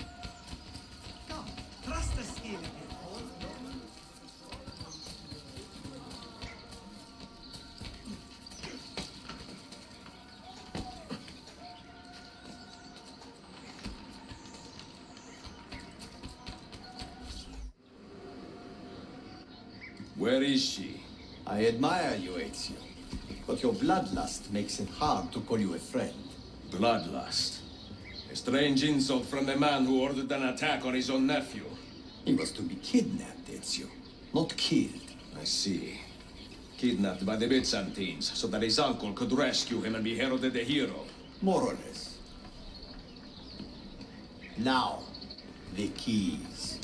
Trust the skill. Where is she? I admire you, Ezio. But your bloodlust makes it hard to call you a friend. Bloodlust. A strange insult from the man who ordered an attack on his own nephew. He was to be kidnapped, Ezio, not killed. I see. Kidnapped by the Byzantines so that his uncle could rescue him and be heralded a hero. More or less. Now, the keys.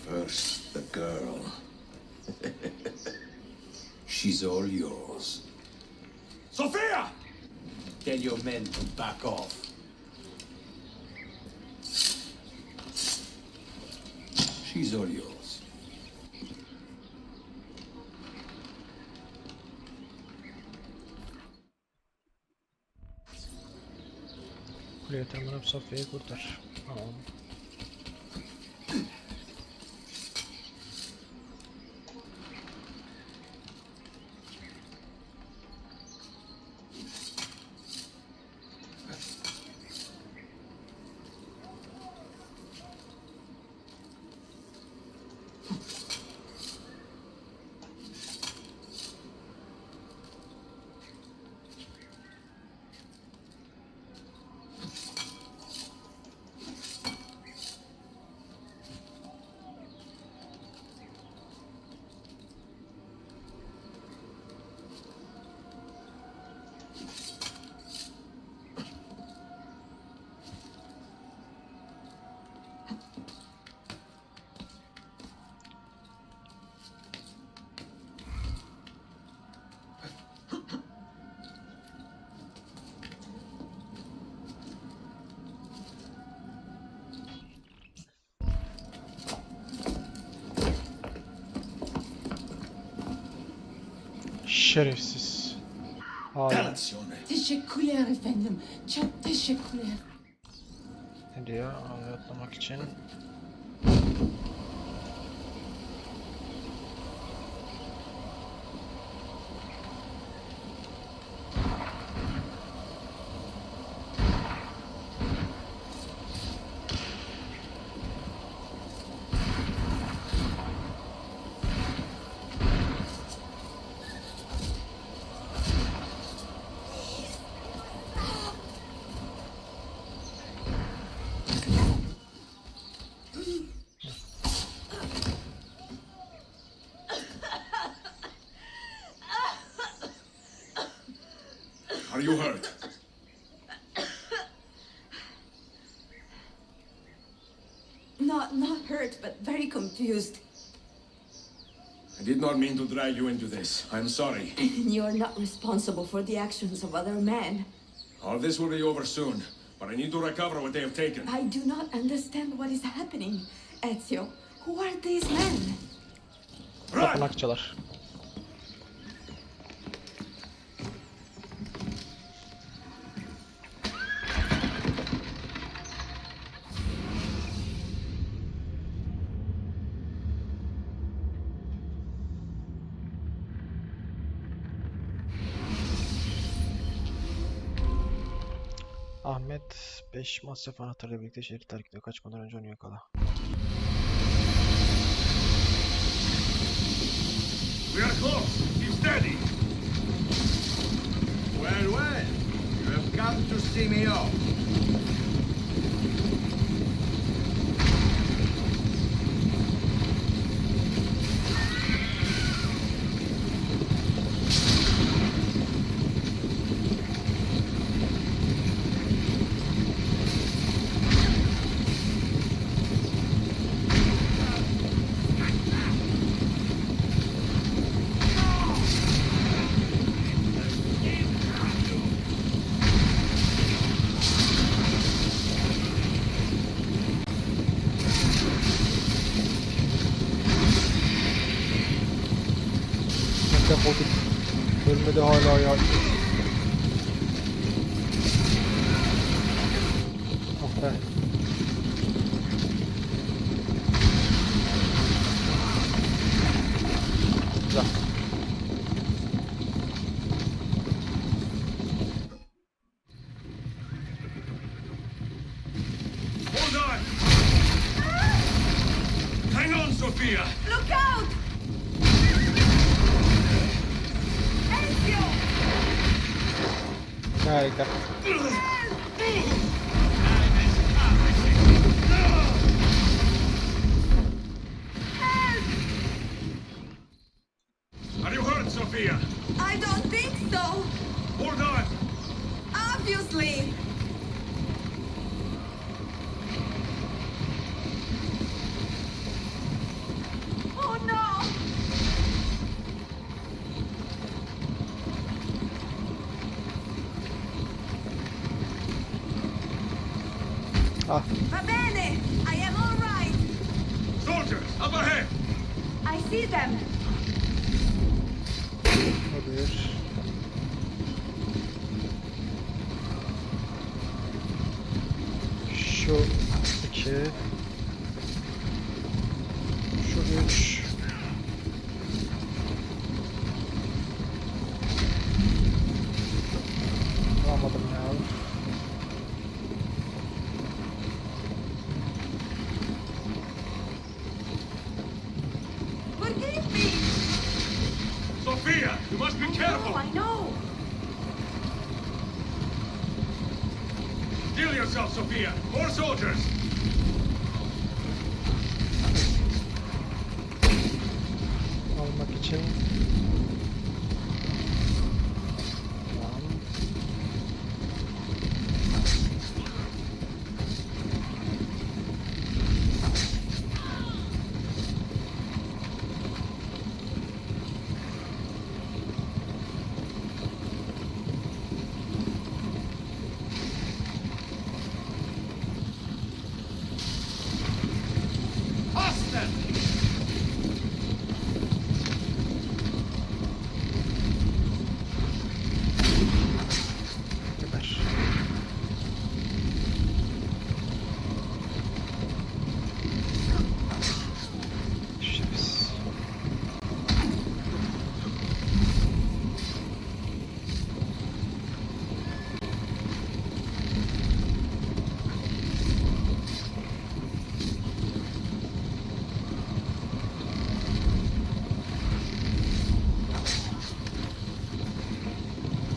First, the girl. She's all yours. Sophia! Tell your men to back off. She's all yours. Kuleye tırmanıp Sofya'yı kurtar. Tamam. Şerefsiz. Hain. Teşekkürler efendim. Çok teşekkürler. Ne diyor? Havaya atlamak için. Are you hurt? Not hurt, but very confused. I did not mean to drag you into this. I'm sorry. You are not responsible for the actions of other men. All this will be over soon, but I need to recover what they have taken. I do not understand what is happening. Ezio, who are these men? Tapınakçılar. Ahmet 5 masraf anahtarıyla birlikte şehri terk ediyor. Kaçmadan önce onu yakala. We are close. Keep steady. Well, well. You have come to see me off. Defol git. Ölmedi hala ya. Oh be. Güzel. Hold on! Hang on, Sophia! Look out! Ezio! Harika. Are you hurt, Sophia? I don't think so. Hold on! Obviously. Oh no! Ah. Va bene! I am all right! Soldiers, up ahead! I see them! O bir. Şu iki. Şu üç. Alamadım ya. Forgive me! Sophia, you must be careful! I know! Steel yourself, Sophia! More soldiers! Almak için. Tamam. Austin! Geber. İşte biz.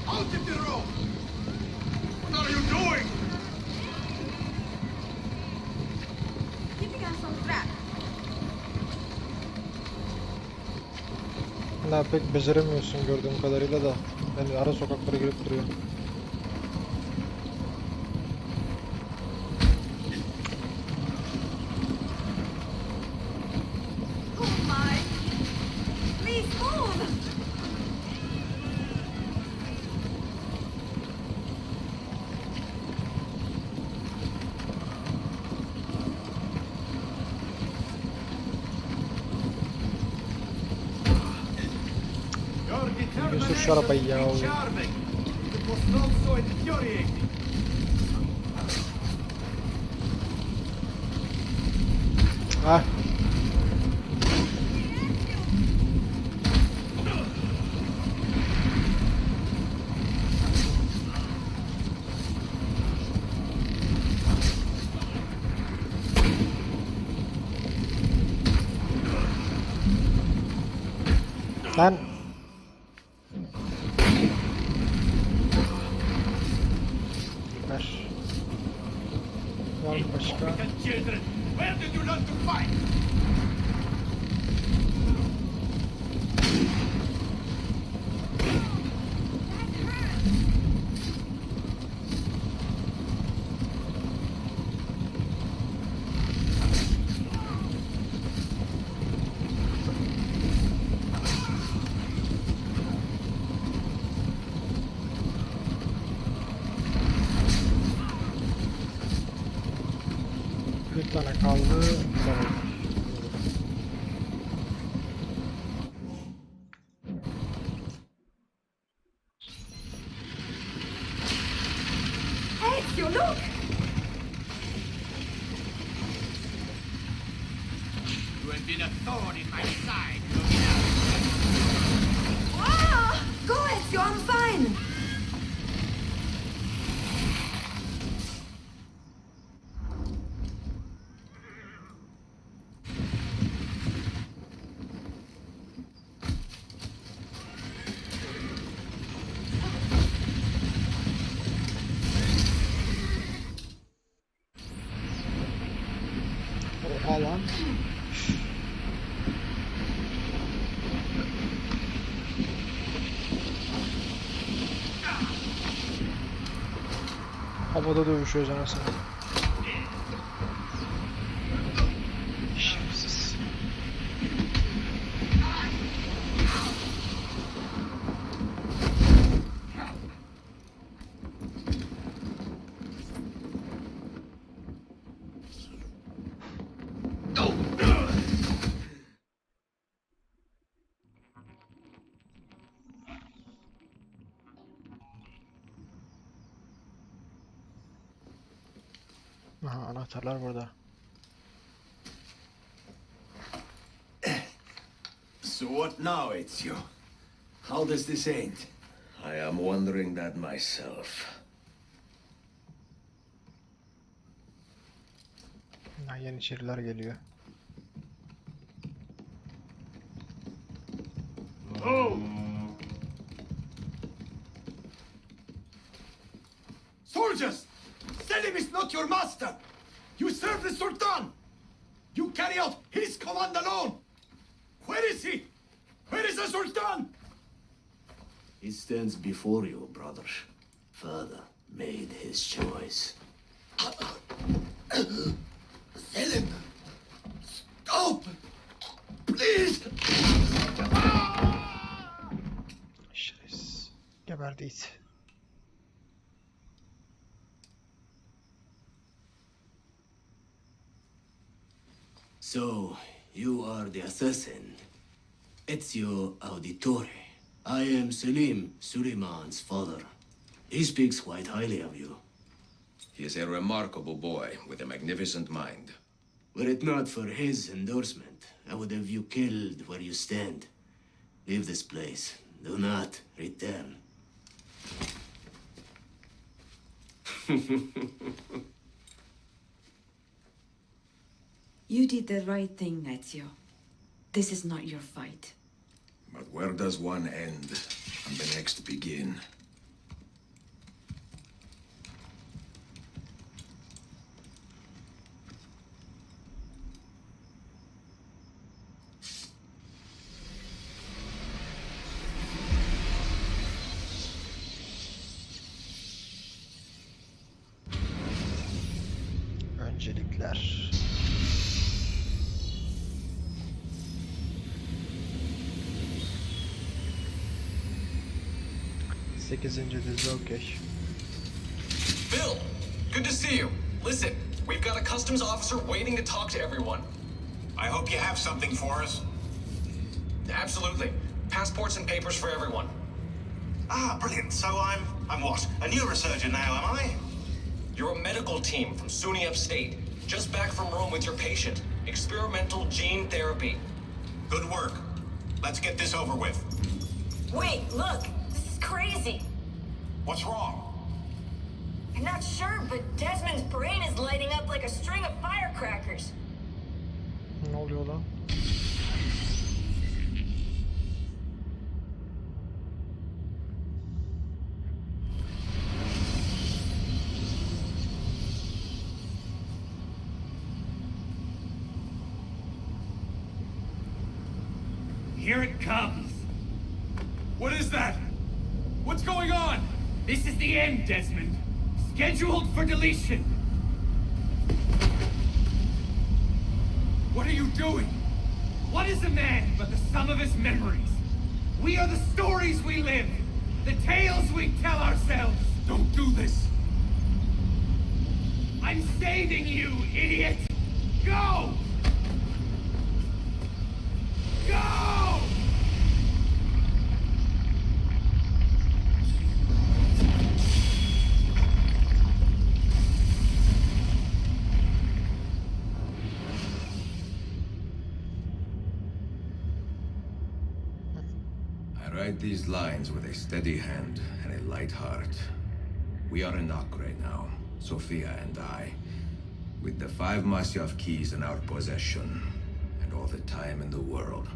Out of the road! What are you doing? Keeping us on track. Hala pek beceremiyorsun gördüğüm kadarıyla da. Ben ara sokaklara girip duruyor. Oh my! Please move! Your Götür şu arabayı ya. charming. It was not so infuriating. Ah. Lan. Ver. Var mı başka? Children, where did you learn to fight? Bir tane kaldı. Tamam. Ezio, look! You have been a thorn in my side. Ah! Go, Ezio, I'm fine! Oha lan. Havada dövüşüyoruz anasını. Şerefsiz. Aha, anahtarlar burada. So what now, Ezio? How does this end? I am wondering that myself. Ha, yeniçeriler geliyor. Oh! Soldiers! Selim is not your master! You serve the Sultan! You carry out his command alone! Where is he? Where is the Sultan? He stands before you, brother. Father made his choice. Selim! Stop! Please! Şerefsiz. Geberdi it. So, you are the assassin. Ezio Auditore. I am Selim, Suleiman's father. He speaks quite highly of you. He is a remarkable boy with a magnificent mind. Were it not for his endorsement, I would have you killed where you stand. Leave this place. Do not return. You did the right thing, Ezio. This is not your fight. But where does one end and the next begin? Öncelikler. Sekizinci dizi okey. Bill, good to see you. Listen, we've got a customs officer waiting to talk to everyone. I hope you have something for us. Absolutely. Passports and papers for everyone. Ah, brilliant. So I'm what? A neurosurgeon now, am I? You're a medical team from SUNY Upstate. Just back from Rome with your patient. Experimental gene therapy. Good work. Let's get this over with. Wait, look. This is crazy. What's wrong? I'm not sure, but Desmond's brain is lighting up like a string of firecrackers. Ne oluyor lan? Here it comes. What is that? What's going on? This is the end, Desmond. Scheduled for deletion. What are you doing? What is a man but the sum of his memories? We are the stories we live, the tales we tell ourselves. Don't do this. I'm saving you, idiot! Go! Go! I write these lines with a steady hand and a light heart. We are in Acre now, Sophia and I, with the 5 Masyaf keys in our possession, and all the time in the world.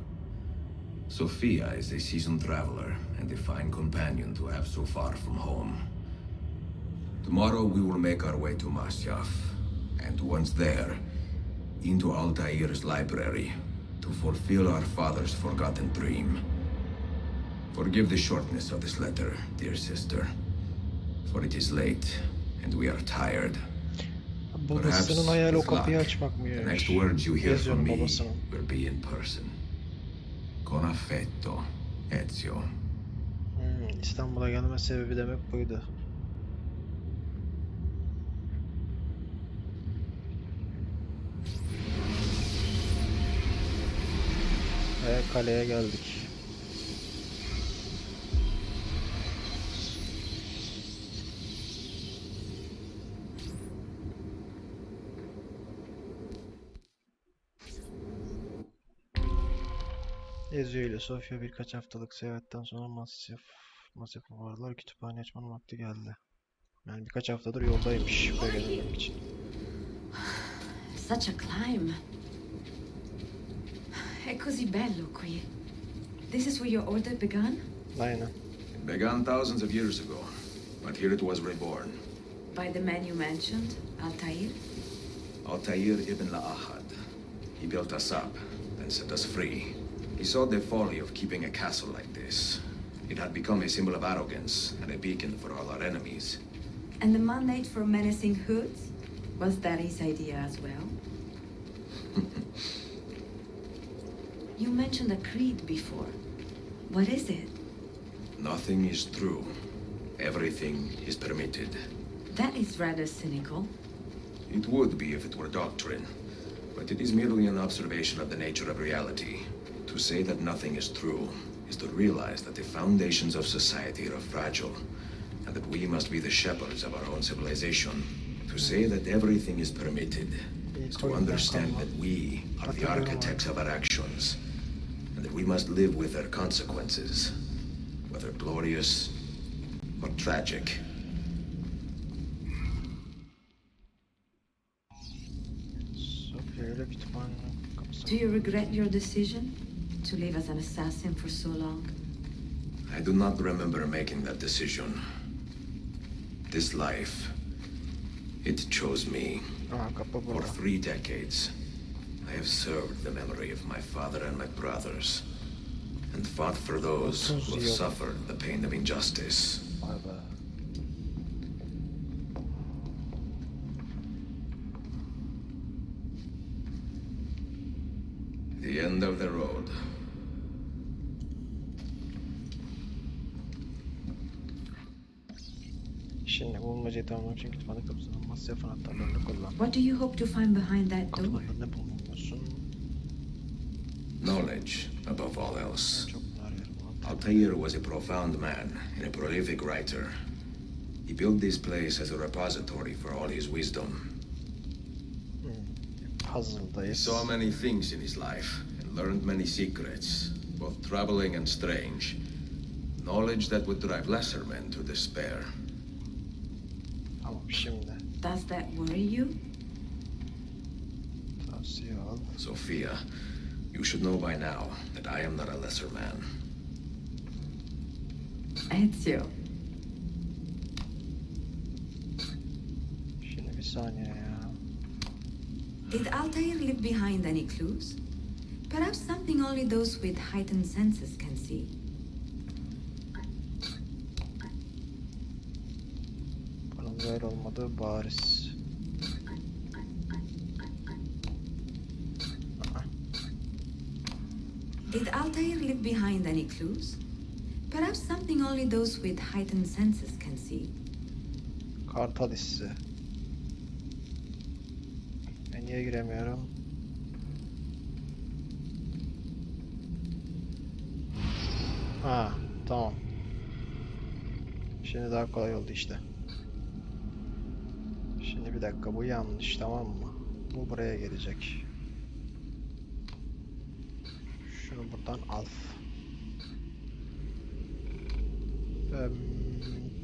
Sophia is a seasoned traveler and a fine companion to have so far from home. Tomorrow we will make our way to Masyaf, and once there, into Altair's library, to fulfill our father's forgotten dream. Forgive the shortness of this letter, dear sister, for it is late, and we are tired. Babasının hayali o with luck, kapıyı the açmakmış. next words you hear from Yazıyorum me babasının. will be in person. Con affetto, Ezio. İstanbul'a gelme sebebi demek buydu. Ve kaleye geldik. Ezio ile Sofia birkaç haftalık seyahatten sonra masif varlar. Kütüphane açmanın vakti geldi. Yani birkaç haftadır yoldaymış buraya gelmek için. Such a climb. È così bello qui. This is where your order began? Aynen. It began thousands of years ago, but here it was reborn. By the man you mentioned, Altair? Altair ibn Ahad. He built us up and set us free. He saw the folly of keeping a castle like this. It had become a symbol of arrogance and a beacon for all our enemies. And the mandate for menacing hoods? Was that his idea as well? You mentioned a creed before. What is it? Nothing is true. Everything is permitted. That is rather cynical. It would be if it were doctrine, but it is merely an observation of the nature of reality. To say that nothing is true is to realize that the foundations of society are fragile, and that we must be the shepherds of our own civilization. To say that everything is permitted is to understand that we are the architects of our actions, and that we must live with their consequences, whether glorious or tragic. Do you regret your decision to live as an assassin for so long? I do not remember making that decision. This life, it chose me. For 3 decades, I have served the memory of my father and my brothers, and fought for those who have suffered the pain of injustice. The end of the road. Şimdi bulmacayı tamamlamak için kütüphane kapısının masraf anahtarlarını kullan. What do you hope to find behind that door? Kapılarını bulmalısın. Knowledge, above all else. Altair was a profound man and a prolific writer. He built this place as a repository for all his wisdom. He saw many things in his life and learned many secrets, both troubling and strange. Knowledge that would drive lesser men to despair. Tamam şimdi. Does that worry you? Tavsiye al. Sophia, you should know by now that I am not a lesser man. Ezio. Şimdi bir saniye ya. Did Altair leave behind any clues? Perhaps something only those with heightened senses can see. Bunun böyle olmadığı bariz. Did Altair leave behind any clues? Perhaps something only those with heightened senses can see. Kartal hissi. Ben niye giremiyorum? Ha, tamam. Şimdi daha kolay oldu işte. Şimdi bir dakika, bu yanlış, tamam mı? Bu buraya gelecek. Şunu buradan al.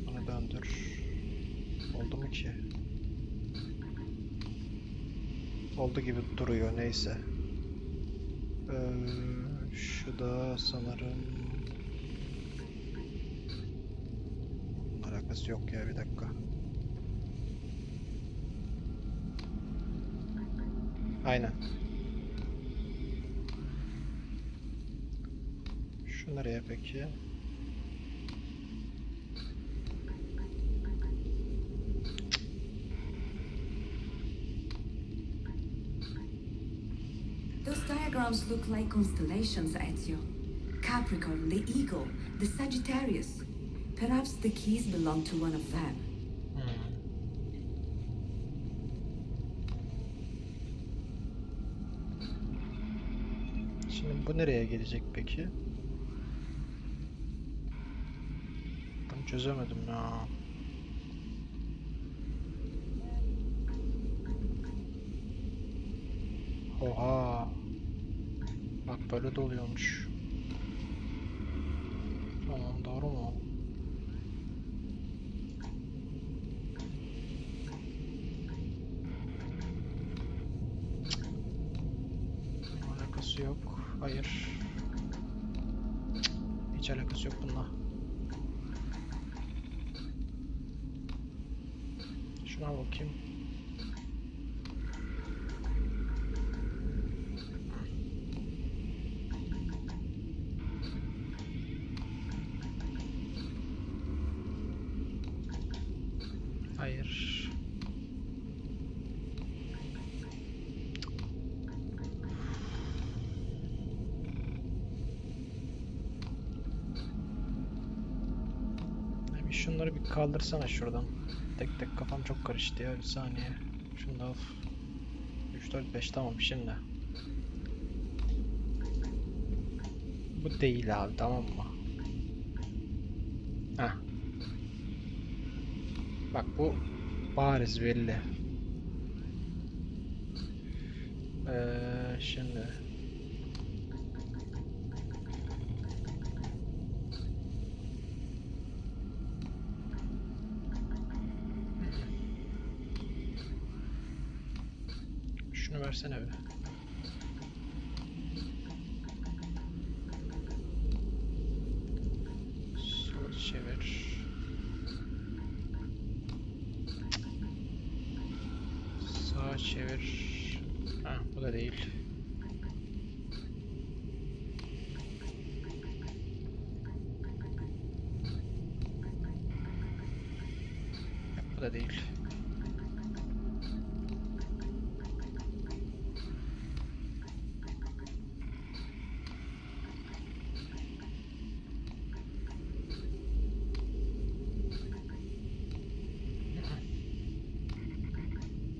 Bunu döndür. Oldu mu ki? Oldu gibi duruyor, neyse. Şu da sanırım... Alakası yok ya, bir dakika. Aynen. Şu nereye peki? Those diagrams look like constellations, Ezio. Capricorn, the Eagle, the Sagittarius. Perhaps the keys belong to one of them. Şimdi bu nereye gelecek peki? Tam çözemedim ya. Oha. Bak böyle de oluyormuş. Hayır. Hiç alakası yok bununla. Şuna bakayım. Hayır. Şunları bir kaldırsana şuradan. Tek tek kafam çok karıştı ya. Bir saniye. Şunu da 3, 4, 5 tamam şimdi. Bu değil abi, tamam mı? Heh. Bak bu bariz belli. Şimdi. Şunu versene bir. Sol çevir. Sağa çevir. Ha, bu da değil. Bu da değil.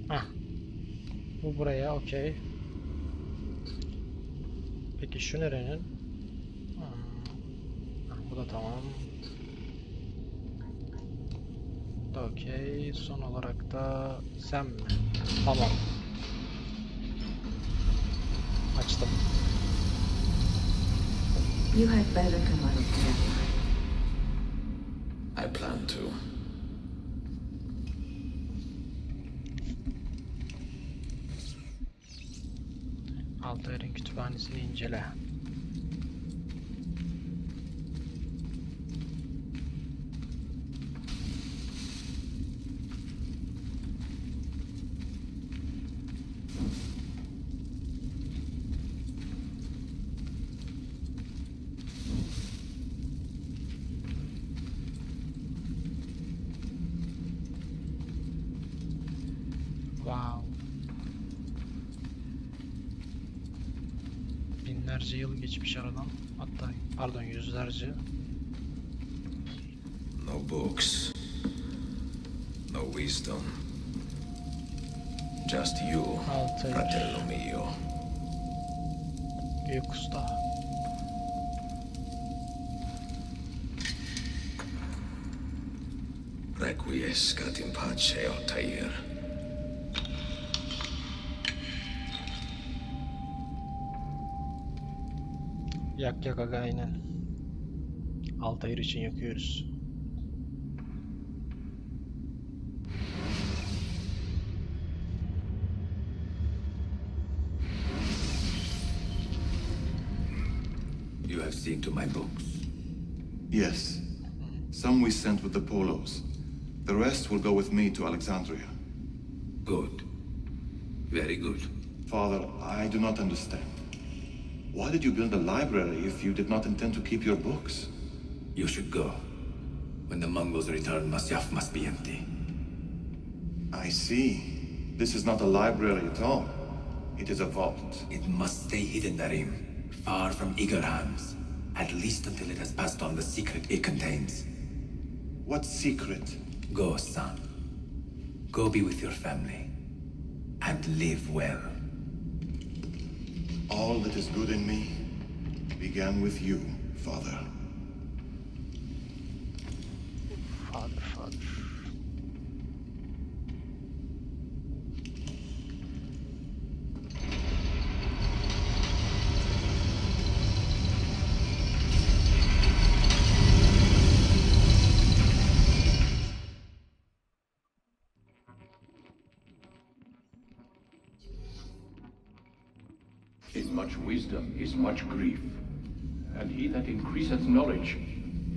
Ah. Bu buraya, okey. Peki şu nerenin? Ah, bu da tamam. Bu da okey. Son olarak da sen mi? Tamam. Açtım. You had better come out of here. I plan to. Altair'in kütüphanesini incele. Wow. Binlerce yıl geçmiş aradan. Hatta pardon, yüzlerce. No books. No wisdom. Just you, Altair. fratello mio. Büyük Usta. Requiescat in pace, Altair. Yak yak aga, aynen. Altair için yakıyoruz. You have seen to my books. Yes. Some we sent with the Polos. The rest will go with me to Alexandria. Good. Very good. Father, I do not understand. Why did you build a library if you did not intend to keep your books? You should go. When the Mongols return, Masyaf must be empty. I see. This is not a library at all. It is a vault. It must stay hidden, Darim. Far from eager hands. At least until it has passed on the secret it contains. What secret? Go, son. Go be with your family. And live well. All that is good in me began with you, Father. Father, father. In much wisdom is much grief. And he that increaseth knowledge,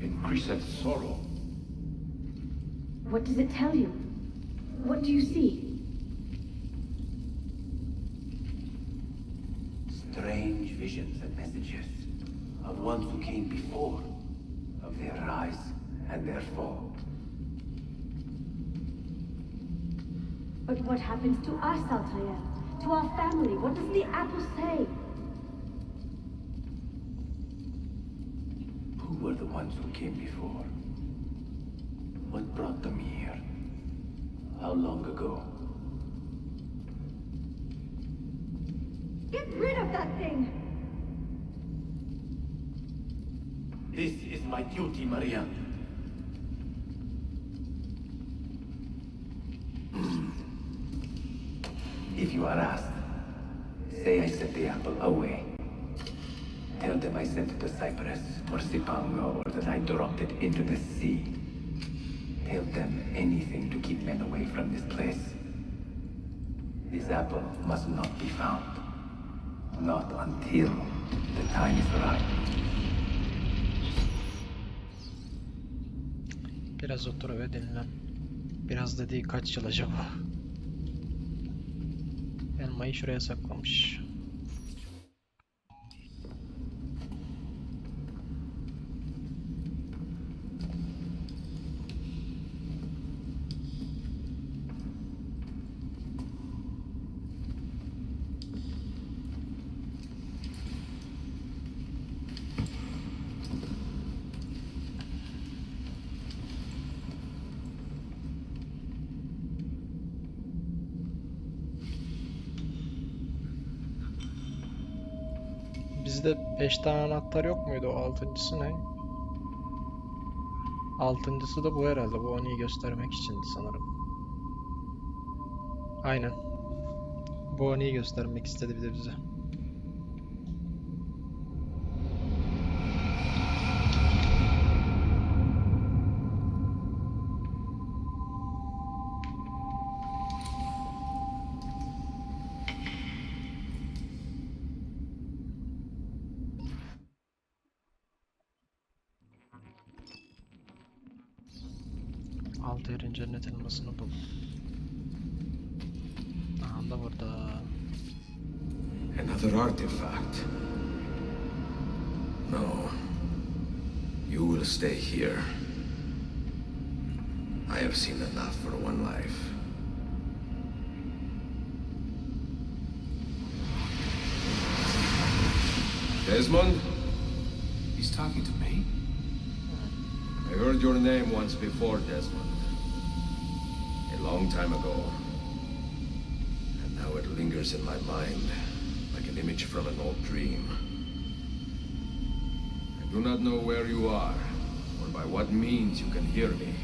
increaseth sorrow. What does it tell you? What do you see? Strange visions and messages of ones who came before, of their rise and their fall. But what happens to us, Altair? To our family? What does the apple say? Who were the ones who came before? What brought them here? How long ago? Get rid of that thing! This is my duty, Maria. If you are asked, say I set the apple away. Tell them I sent it to Cyprus or Cipango, or that I dropped it into the sea. Tell them anything to keep men away from this place. This apple must not be found. Not until the time is right. Biraz otur ve dinlen. Biraz dediği kaç yıl acaba? Elmayı şuraya saklamış. Bizde 5 tane anahtar yok muydu? O altıncısı ne? Altıncısı da bu herhalde. Bu Oni'yi göstermek içindi sanırım. Aynen. Bu Oni'yi göstermek istedi bir de bize. Altair'in cennet elmasını bul. Aha da burada. Another artifact. No. You will stay here. I have seen enough for one life. Desmond? He's talking to me? I heard your name once before, Desmond. A long time ago. And now it lingers in my mind, like an image from an old dream. I do not know where you are, or by what means you can hear me.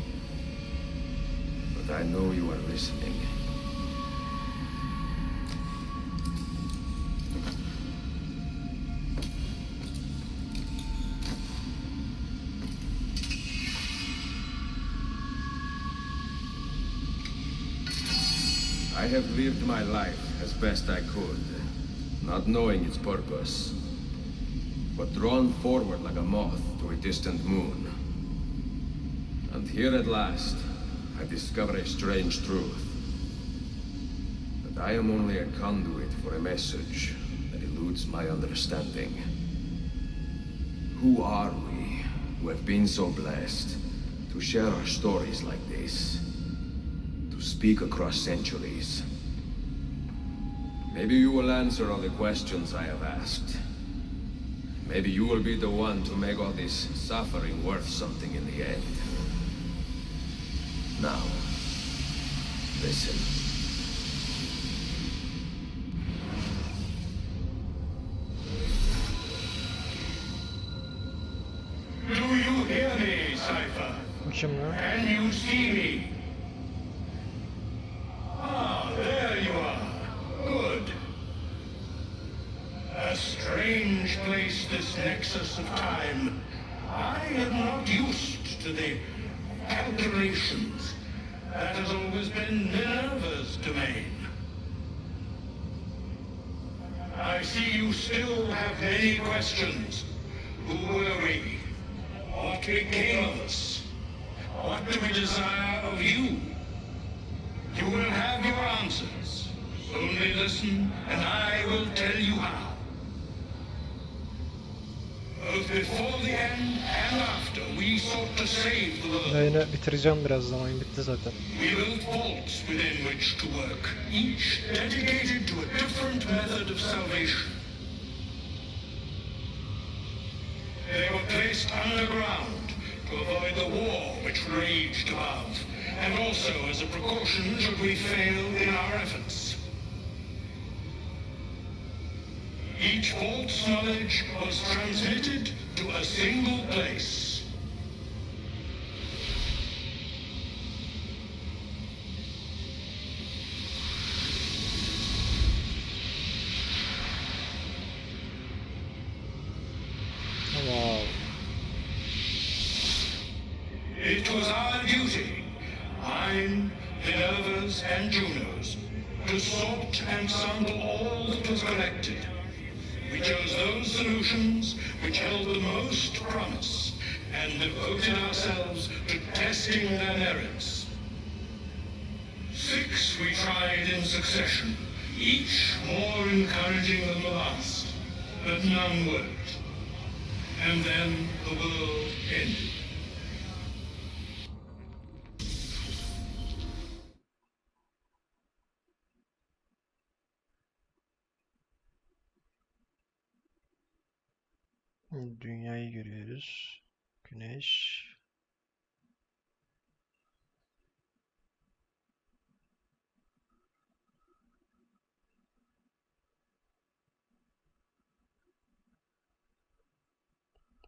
But I know you are listening. I have lived my life as best I could, not knowing its purpose, but drawn forward like a moth to a distant moon. And here at last, I discover a strange truth. That I am only a conduit for a message that eludes my understanding. Who are we, who have been so blessed to share our stories like this? Speak across centuries. Maybe you will answer all the questions I have asked. Maybe you will be the one to make all this suffering worth something in the end. Now, listen. Do you hear me, Cypher? Can you see me? Ah, there you are. Good. A strange place, this nexus of time. I am not used to the calculations. That has always been Minerva's domain. I I see you still have many questions. Who were we? What became of us? What do we desire of you? You will have your answers. Only listen, and I will tell you how. Both before the end and after, we sought to save the world. Yayını bitireceğim birazdan, oyun bitti zaten. We built vaults within which to work, each dedicated to a different method of salvation. They were placed underground to avoid the war which raged above, and also as a precaution should we fail in our efforts. Each vault's knowledge was transmitted to a single place. Wow. It was our duty, mine, Minerva's, and Juno's, to sort and sample all that was collected. We chose those solutions which held the most promise and devoted ourselves to testing their merits. 6 we tried in succession, each more encouraging than the last, but none worked. And then the world ended. Dünyayı görüyoruz. Güneş.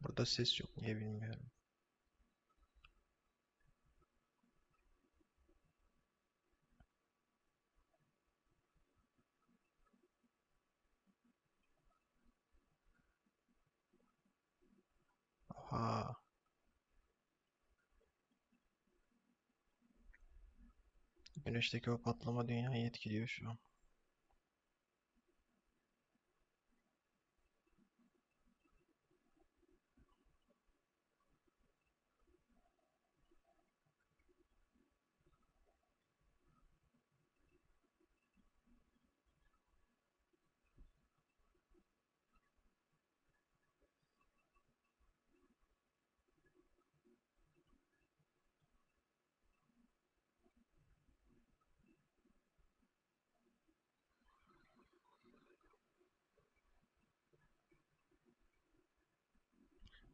Burada ses yok. Niye bilmiyorum. Aha. Güneşteki o patlama dünyayı etkiliyor şu an.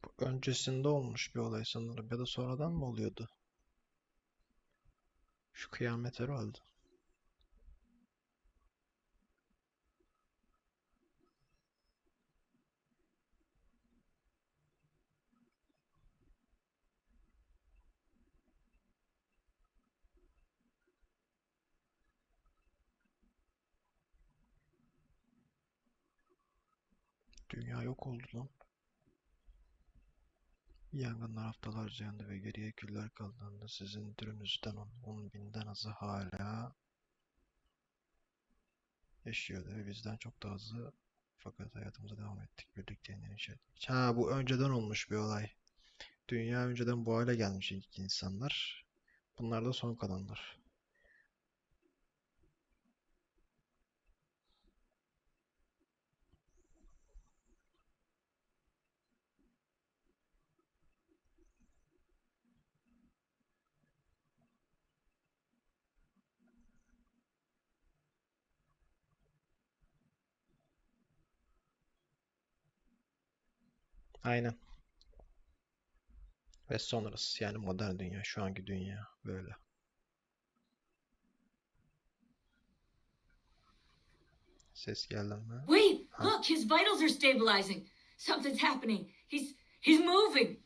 Bu öncesinde olmuş bir olay sanırım, ya da sonradan mı oluyordu? Şu kıyamet herhalde. Dünya yok oldu lan. Yangınlar haftalarca yandı ve geriye küller kaldığında sizin türünüzden 10.000'den azı hala yaşıyordu ve bizden çok daha hızlı, fakat hayatımıza devam ettik. Birlikte yeniden inşa ettik. Ha, bu önceden olmuş bir olay. Dünya önceden bu hale gelmiş ilk insanlar. Bunlar da son kalanlar. Aynen. Ve sonrası, yani modern dünya, şu anki dünya böyle. Ses geldi mi? Wait, look, his vitals are stabilizing. Something's happening. He's moving.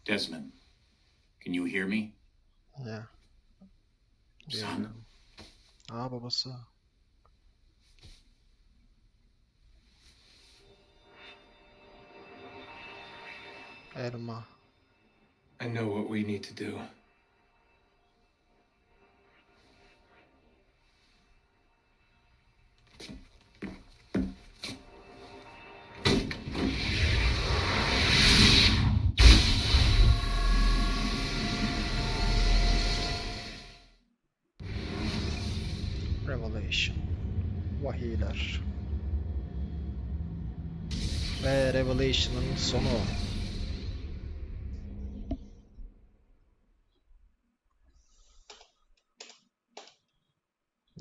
Desmond, can you hear me? Ya. Son. Aa, babası. Elma. I know what we need to do. Revelation. Vahiyler. Ve Revelation'ın sonu.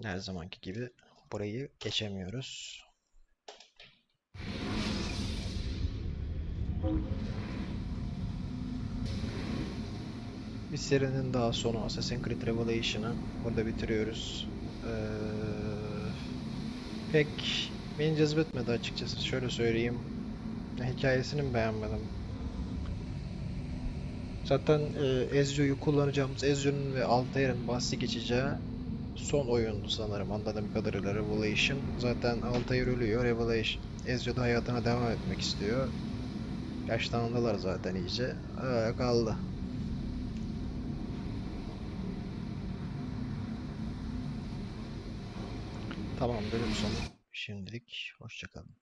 Her zamanki gibi burayı geçemiyoruz. Bir serinin daha sonu Assassin's Creed Revelation'ı burada bitiriyoruz. Pek beni cezbetmedi açıkçası. Şöyle söyleyeyim. Hikayesini mi beğenmedim? Zaten Ezio'yu kullanacağımız Ezio'nun ve Altair'in bahsi geçeceği son oyundu sanırım anladığım kadarıyla Revelation. Zaten Altair ölüyor. Revelation Ezio da hayatına devam etmek istiyor. Yaşlandılar zaten iyice. Öyle kaldı. Tamam bölüm sonu. Şimdilik hoşça kalın.